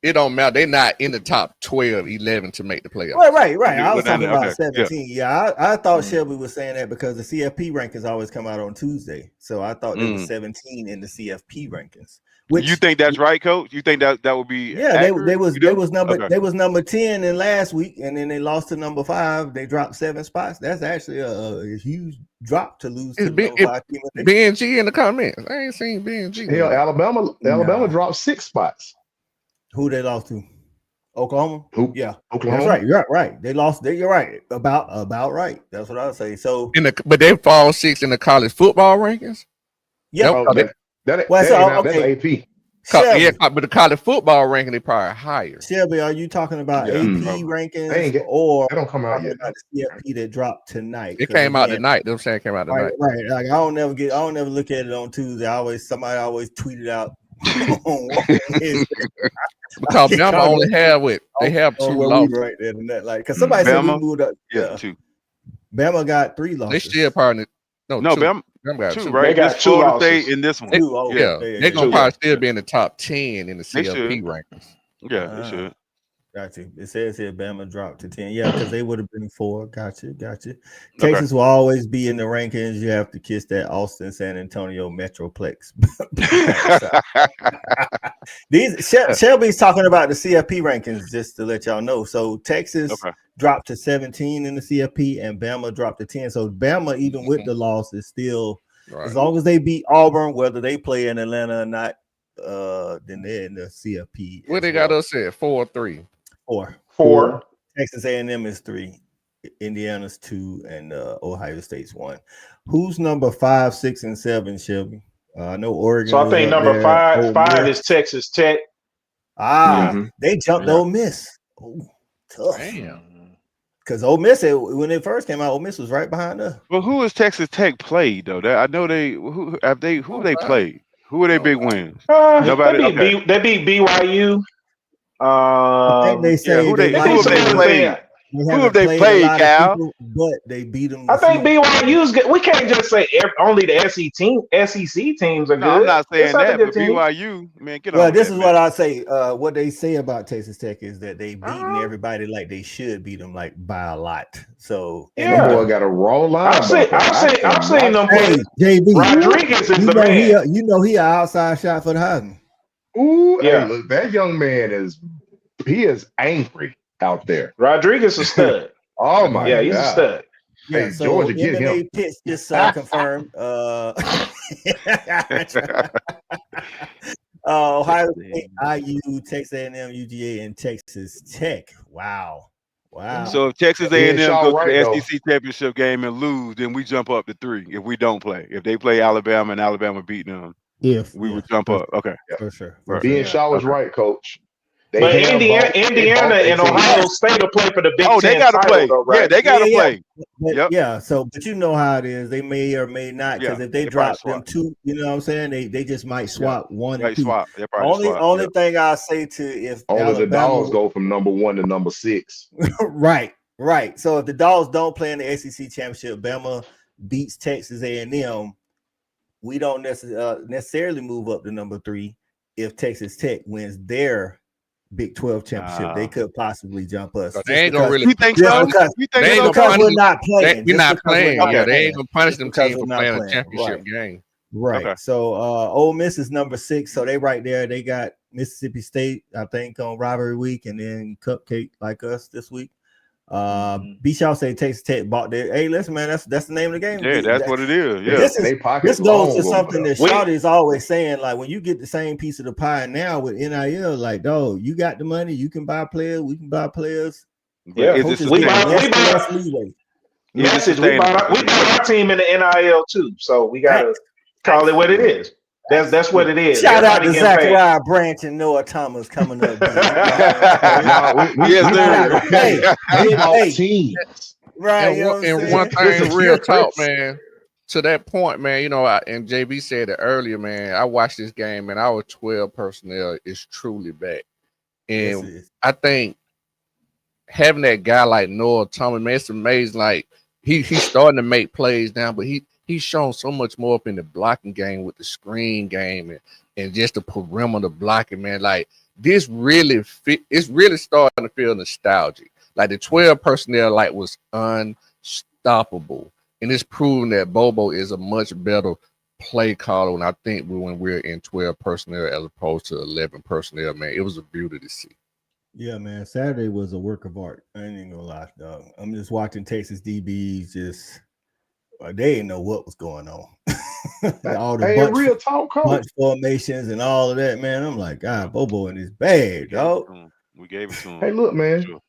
it don't matter. They're not in the top 12, 11 to make the playoffs. Right. I was talking about 17. Yeah, I thought Shelby was saying that because the CFP rankings always come out on Tuesday. So I thought there was 17 in the CFP rankings, You think that's right, Coach? You think that would be? Yeah, accurate? they was Okay. they was number 10 in last week, and then they lost to number 5. They dropped 7 spots. That's actually a huge drop to lose to the number 5 team. BNG in the comments. I ain't seen BNG. Hell, Alabama dropped 6 spots. Who they lost to? Oklahoma. Who? Yeah, Oklahoma. that's right. You're right. They lost. You're right. About right. That's what I would say. So, But they fall 6th in the college football rankings. Yeah, that's AP. Yeah, but the college football ranking they probably higher. Shelby, are you talking about AP rankings or they don't come out yet? About the CFP that dropped tonight. It came out tonight. Them saying it came out tonight. Right. Like I don't never look at it on Tuesday. Somebody always tweet it out. Because Bama only have 2 losses right there and that. Like, because somebody said we moved up. Yeah, 2. Bama got 3 losses. They still probably no. 2. Bama got 2, 2. right? They got this 2 Florida losses. State in this one. They're gonna probably still be in the top 10 in the CLP rankings. Yeah, they should. Got you. It says here Bama dropped to 10. Yeah, because they would have been 4. Got you. Texas will always be in the rankings. You have to kiss that Austin San Antonio Metroplex. Shelby's talking about the CFP rankings, just to let y'all know. So Texas dropped to 17 in the CFP, and Bama dropped to 10. So Bama, even with the loss, is still as long as they beat Auburn, whether they play in Atlanta or not, then they're in the CFP. What they got us at 4-3. 4. Texas A&M is 3, Indiana's 2, and Ohio State's 1. Who's number 5, 6, and 7, Shelby? I know Oregon. So I think number 5 is Texas Tech. They jumped Ole Miss. Oh, tough. Damn. Because Ole Miss, when they first came out, Ole Miss was right behind us. Well, who has Texas Tech played though? I know who they played. Who are their big wins? Nobody. They beat BYU. I think they say who have they played, Cal? But they beat them. I think BYU's good. We can't just say only the SEC teams are good. I'm not saying that, but team. BYU, man, get on. Well, this is what I say. What they say about Texas Tech is that they beaten everybody like they should beat them, like by a lot. So that boy got a raw line. I'm saying them. Hey, JB, Rodriguez is the man. He an outside shot for the Heisman. Ooh, yeah. Hey, look, that young man is angry out there. Rodriguez is a stud. Oh my god. He's a stud. Yeah, hey, so Georgia, get him. Pitch just confirmed. Ohio State, IU, Texas A&M, UGA, and Texas Tech. Wow. So if Texas A&M goes to the SEC championship game and lose, then we jump up to 3. If we don't play, if they play Alabama and Alabama beat them, we would jump up. Okay, for sure. Being Shaw was right, Coach. But Indiana and Ohio State will play for the Big Ten. They got to play. Though, right? Yeah, they got to play. But, but you know how it is. They may or may not, because if they drop them 2, you know what I'm saying? They just might swap 1 and 2. Only thing I say to if the Dogs go from number 1 to number 6. Right. So if the Dogs don't play in the SEC championship, Bama beats Texas A&M, we don't necessarily move up to number 3. If Texas Tech wins their Big 12 championship, they could possibly jump us. They ain't gonna really. You think so? Because we're not playing. We're not playing. They ain't gonna punish them teams for playing a championship game. Right. Okay. So Ole Miss is number 6. So they right there. They got Mississippi State, I think, on rivalry week, and then Cupcake like us this week. B-Shaw say Texas Tech bought their. Hey, listen, man, that's the name of the game. Yeah, that's what it is. Yeah, this goes to something that Shawty is always saying. Like, when you get the same piece of the pie now with NIL, like, dog, you got the money, you can buy players, we can buy players. Yeah, we buy our team in the NIL too, so we gotta call it what it is. That's what it is. Shout out to Zachariah Branch and Noah Thomas coming up. Right. And one thing, real talk, man. To that point, man, you know, and JB said it earlier, man. I watched this game, man. Our 12 personnel is truly back. And I think having that guy like Noah Thomas, man, it's amazing. Like, he's starting to make plays now, but he's shown so much more up in the blocking game with the screen game and just the perimeter blocking, man. Like, this really it's really starting to feel nostalgic. Like, the 12 personnel was unstoppable. And it's proven that Bobo is a much better play caller when I think when we're in 12 personnel as opposed to 11 personnel, man. It was a beauty to see. Yeah, man. Saturday was a work of art. I ain't even gonna lie, dog. I'm just watching Texas DBs just they didn't know what was going on. All the real talk, bunch formations and all of that, man. I'm like, God, Bobo and his bad, dog. We gave it to him. Hey, look, man. Sure.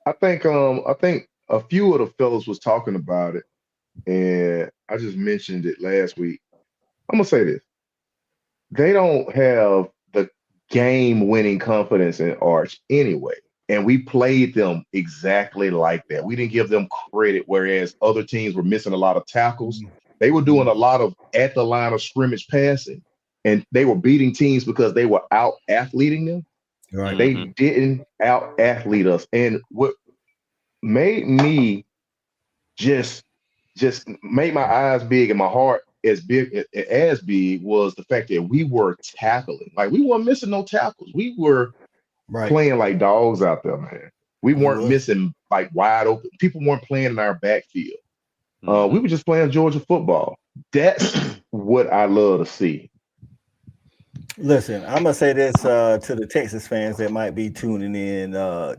I think a few of the fellas was talking about it, and I just mentioned it last week. I'm gonna say this: they don't have the game-winning confidence in Arch anyway, and we played them exactly like that. We didn't give them credit, whereas other teams were missing a lot of tackles. They were doing a lot of at the line of scrimmage passing, and they were beating teams because they were out-athleting them. Right. They didn't out-athlete us. And what made me just made my eyes big and my heart as big was the fact that we were tackling. Like, we weren't missing no tackles. We were playing like dogs out there, man. We weren't missing like wide open. People weren't playing in our backfield. We were just playing Georgia football. That's what I love to see. Listen, I'm gonna say this to the Texas fans that might be tuning in.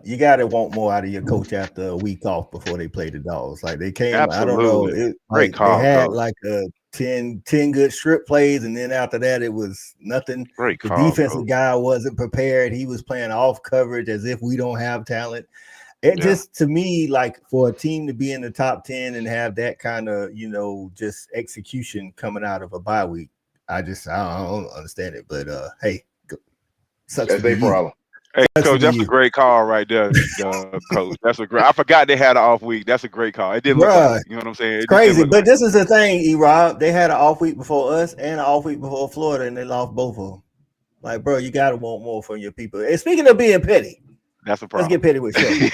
You gotta want more out of your coach after a week off before they play the Dogs. Like, they came, Absolutely. I don't know, Great call, they had coach. like a 10 good strip plays, and then after that it was nothing. Great the call, defensive coach. guy wasn't prepared. He was playing off coverage as if we don't have talent. It just, to me, like, for a team to be in the top 10 and have that kind of, just execution coming out of a bye week, I don't understand it. But hey, sucks. That's their problem. Hey, coach, that's a great call right there, coach. That's a great. I forgot they had an off week. That's a great call. It didn't look like it, you know what I'm saying? It's crazy, but this is the thing, E-Rob. They had an off week before us and an off week before Florida, and they lost both of them. Like, bro, you gotta want more from your people. And speaking of being petty, that's a problem. Let's get petty with you.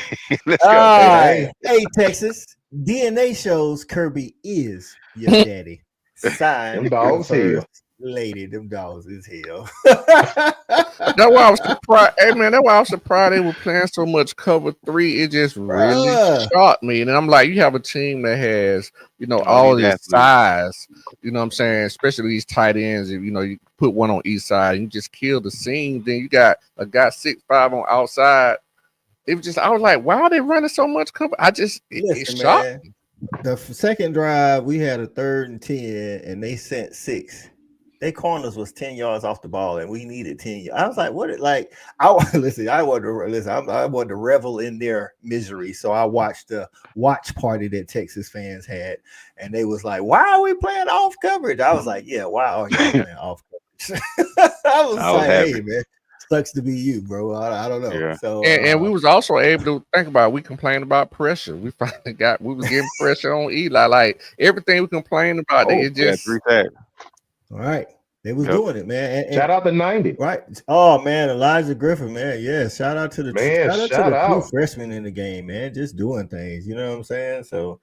Let's go. Hey, Texas. DNA shows Kirby is your daddy. Signed, them dogs here. Lady, them dogs is hell. That's why I was surprised. Hey, man, that's why I was surprised they were playing so much cover 3. It just really shocked me. And I'm like, you have a team that has, all this size, you know what I'm saying? Especially these tight ends. If, you put one on each side and you just kill the seam. Then you got a guy 6'5" on outside. It was just, I was like, why are they running so much cover? It shocked me. The second drive, we had a 3rd and 10, and they sent 6. Their corners was 10 yards off the ball, and we needed 10 yards. I was like, what? Like, I wanted to revel in their misery. So I watched the watch party that Texas fans had, and they was like, why are we playing off coverage? I was like, yeah, why are you playing off coverage? I was like, hey, man. Sucks to be you, bro. I don't know. Yeah. So and we was also able to think about it. We complained about pressure. We finally we was getting pressure on Eli. Like, everything we complained about, it just all right. They was doing it, man. And shout out to 90. Right. Oh man, Elijah Griffin, man. Yeah, shout out to the true freshman in the game, man. Just doing things. You know what I'm saying? So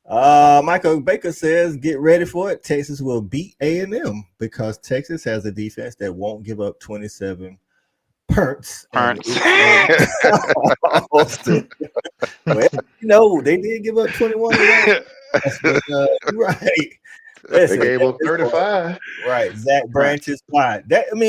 Michael Baker says, get ready for it. Texas will beat A&M because Texas has a defense that won't give up 27 punts. Well, they did give up 21. Right. Listen, they gave up 35. Right. Zach Branch's spot. And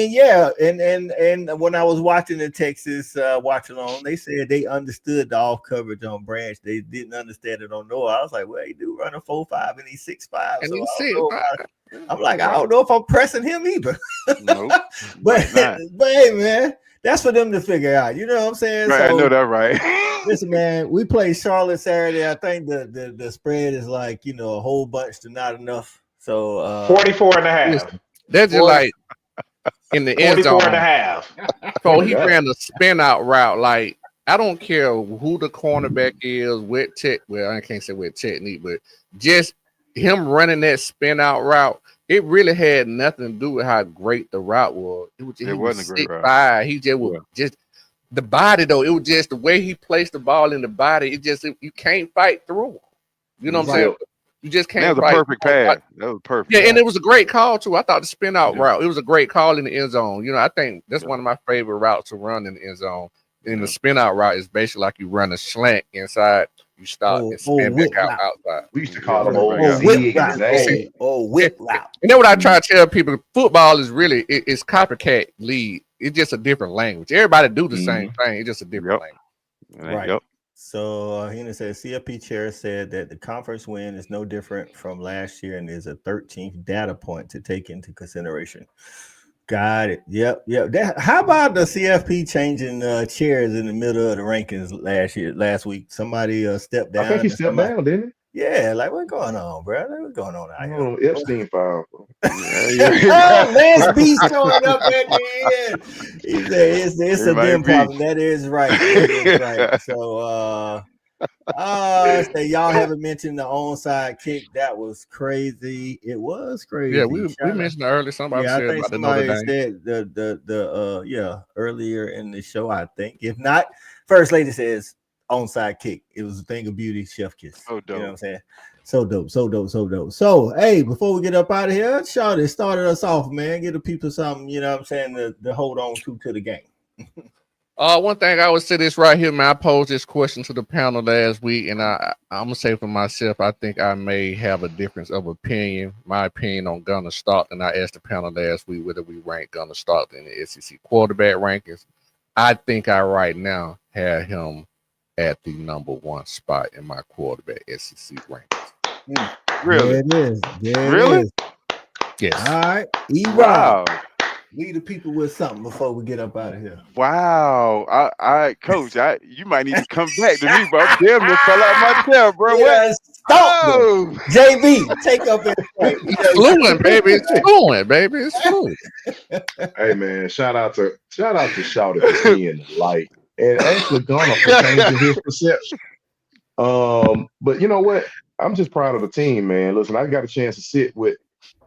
when I was watching the Texas watch along, they said they understood the off coverage on Branch. They didn't understand it on Noah. I was like, well, he do run a 4.5 and he's 6'5. And so he's 6'5. I'm like, I don't know if I'm pressing him either. Nope. but hey, man, that's for them to figure out. You know what I'm saying? Right, so, I know that, right? Listen, man, we played Charlotte Saturday. I think the spread is like, a whole bunch to not enough. So 44.5. That's just like in the end zone. 44.5. So he ran a spin out route. Like, I don't care who the cornerback is, I can't say with technique, but just him running that spin out route, it really had nothing to do with how great the route was. It wasn't a great route. He just was just the body though. It was just the way he placed the ball in the body. You can't fight through him. You know what I'm saying? You just can't. That was a perfect pass. That was perfect. Yeah, and it was a great call too. I thought the spin out route. It was a great call in the end zone. I think that's one of my favorite routes to run in the end zone. And the spin out route is basically like you run a slant inside you start and spin back out outside. We used to call them Right, old right. zigs. Whip route. And then what I try to tell people, football is really it's copycat league. It's just a different language. Everybody do the same thing. It's just a different language. Right. Yep. So Hina says CFP chair said that the conference win is no different from last year and is a 13th data point to take into consideration. Got it. Yep. How about the CFP changing chairs in the middle of the rankings last week? Somebody stepped down. I think he stepped down, didn't he? Yeah, like what's going on, bro? What's going on out here? Epstein file. Lance B showing up at the end. He said it's a them problem. That is right. That is right. So so y'all haven't mentioned the onside kick. That was crazy. It was crazy. Yeah, we mentioned it earlier. Somebody said about the Notre Dame. Said the earlier in the show, I think. If not, First Lady says onside kick. It was a thing of beauty, chef kiss. So dope. You know what I'm saying? So dope. So, hey, before we get up out of here, Shawty started us off, man. Give the people something, you know what I'm saying, to hold on to the game. One thing I would say this right here, man. I posed this question to the panel last week, and I'm gonna say for myself, I think I may have a difference of opinion. My opinion on Gunnar Stockton. I asked the panel last week whether we rank Gunnar Stockton in the SEC quarterback rankings. I think I right now have him at the number 1 spot in my quarterback SEC rankings. Really? There it is. Really? It is. Yes. All right. Wow. Leave the people with something before we get up out of here. Wow. I Coach, you might need to come back to me, bro. Damn, you fell out my chair, bro. Yes, stop JB, take up everything. It's fluent, baby. It's fluent, baby. It's fluent. Hey man, shout out to Shawty for seeing the light and actually Gunnar for changing his perception. But you know what? I'm just proud of the team, man. Listen, I got a chance to sit with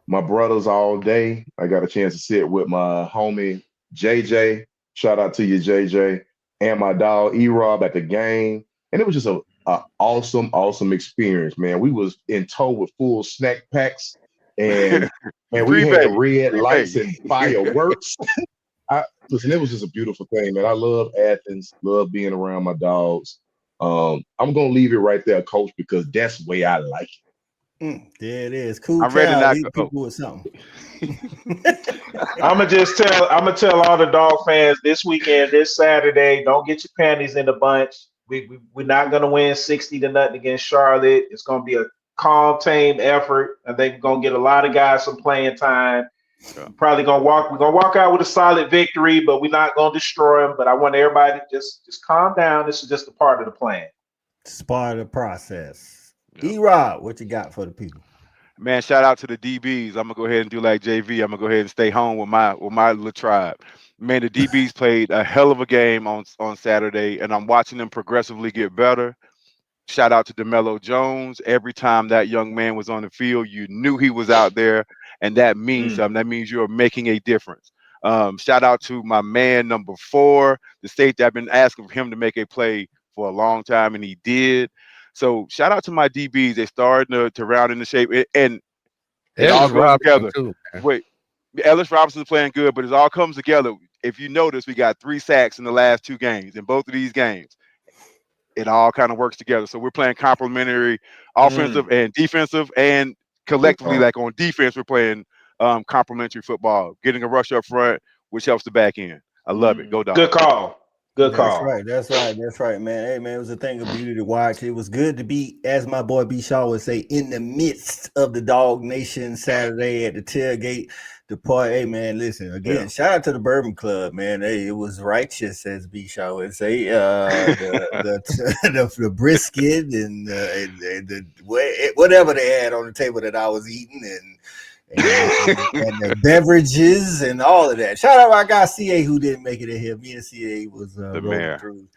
my brothers all day. I got a chance to sit with my homie JJ. Shout out to you, JJ, and my dog E-Rob at the game. And it was just a awesome experience, man. We was in tow with full snack packs, and man, we had the red lights and fireworks. Listen, it was just a beautiful thing, man. I love Athens, love being around my dogs. I'm gonna leave it right there, Coach, because that's the way I like it. There it is. Cool. I'm ready to leave people with something. I'm gonna tell all the dog fans this weekend, this Saturday, don't get your panties in a bunch. We're not gonna win 60-0 against Charlotte. It's gonna be a calm, tame effort. I think we're gonna get a lot of guys some playing time. Yeah. We're gonna walk out with a solid victory, but we're not gonna destroy them. But I want everybody to just calm down. This is just a part of the plan. It's part of the process. E-Rob, what you got for the people? Man, shout out to the DBs. I'm gonna go ahead and do like JV. I'm gonna go ahead and stay home with my little tribe. Man, the DBs played a hell of a game on Saturday, and I'm watching them progressively get better. Shout out to DeMello Jones. Every time that young man was on the field, you knew he was out there, and that means something. That means you're making a difference. Shout out to my man number 4, the safety. I've been asking for him to make a play for a long time, and he did. So shout out to my DBs. They started to round into shape, and it all comes together. Wait, Ellis Robinson's playing good, but it all comes together. If you notice, we got 3 sacks in the last 2 games. In both of these games, it all kind of works together. So we're playing complementary offensive and defensive, and collectively, like on defense, we're playing complementary football, getting a rush up front, which helps the back end. I love it. Go Dawg. Good call. Good call. That's right, man. Hey, man, it was a thing of beauty to watch. It was good to be, as my boy B. Shaw would say, in the midst of the Dawg Nation Saturday at the tailgate. The party. Hey, man, listen, again, shout out to the Bourbon Club, man. Hey, it was righteous, as B. Shaw would say. The brisket and the whatever they had on the table that I was eating, and the beverages and all of that. Shout out to our guy CA who didn't make it in here. Me and CA was rolling through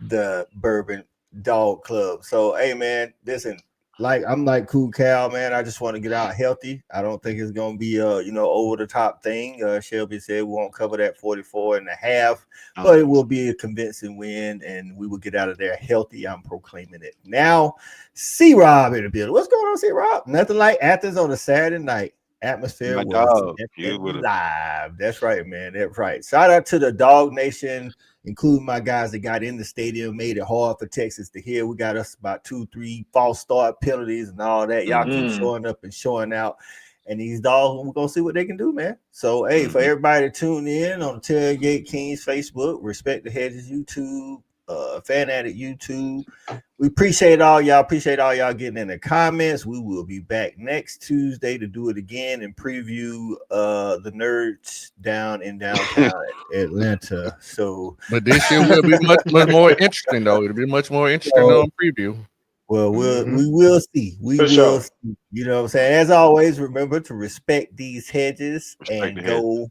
the Bourbon Dog Club. So hey man, listen, I'm like Cool Cal, man. I just want to get out healthy. I don't think it's gonna be over the top thing. Shelby said we won't cover that 44.5, but it will be a convincing win, and we will get out of there healthy. I'm proclaiming it now. C-Rob in the building. What's going on, C-Rob? Nothing like Athens on a Saturday night. Atmosphere was live. That's right, man. That's right. Shout out to the Dawg Nation including my guys that got in the stadium, made it hard for Texas to hear. We got us about 2-3 false start penalties and all that. Y'all keep showing up and showing out. And these Dogs, we're going to see what they can do, man. So, hey, for everybody to tune in on the Tailgate Kings Facebook, Respect the Hedges YouTube, Fan Addict YouTube. We appreciate all y'all. Appreciate all y'all getting in the comments. We will be back next Tuesday to do it again and preview the Nerds down in downtown Atlanta. So, but this year will be much more interesting, though. It'll be much more interesting on preview. Well, we will see. We will see. You know what I'm saying? As always, remember to respect these hedges and go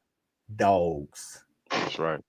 Dogs. That's right.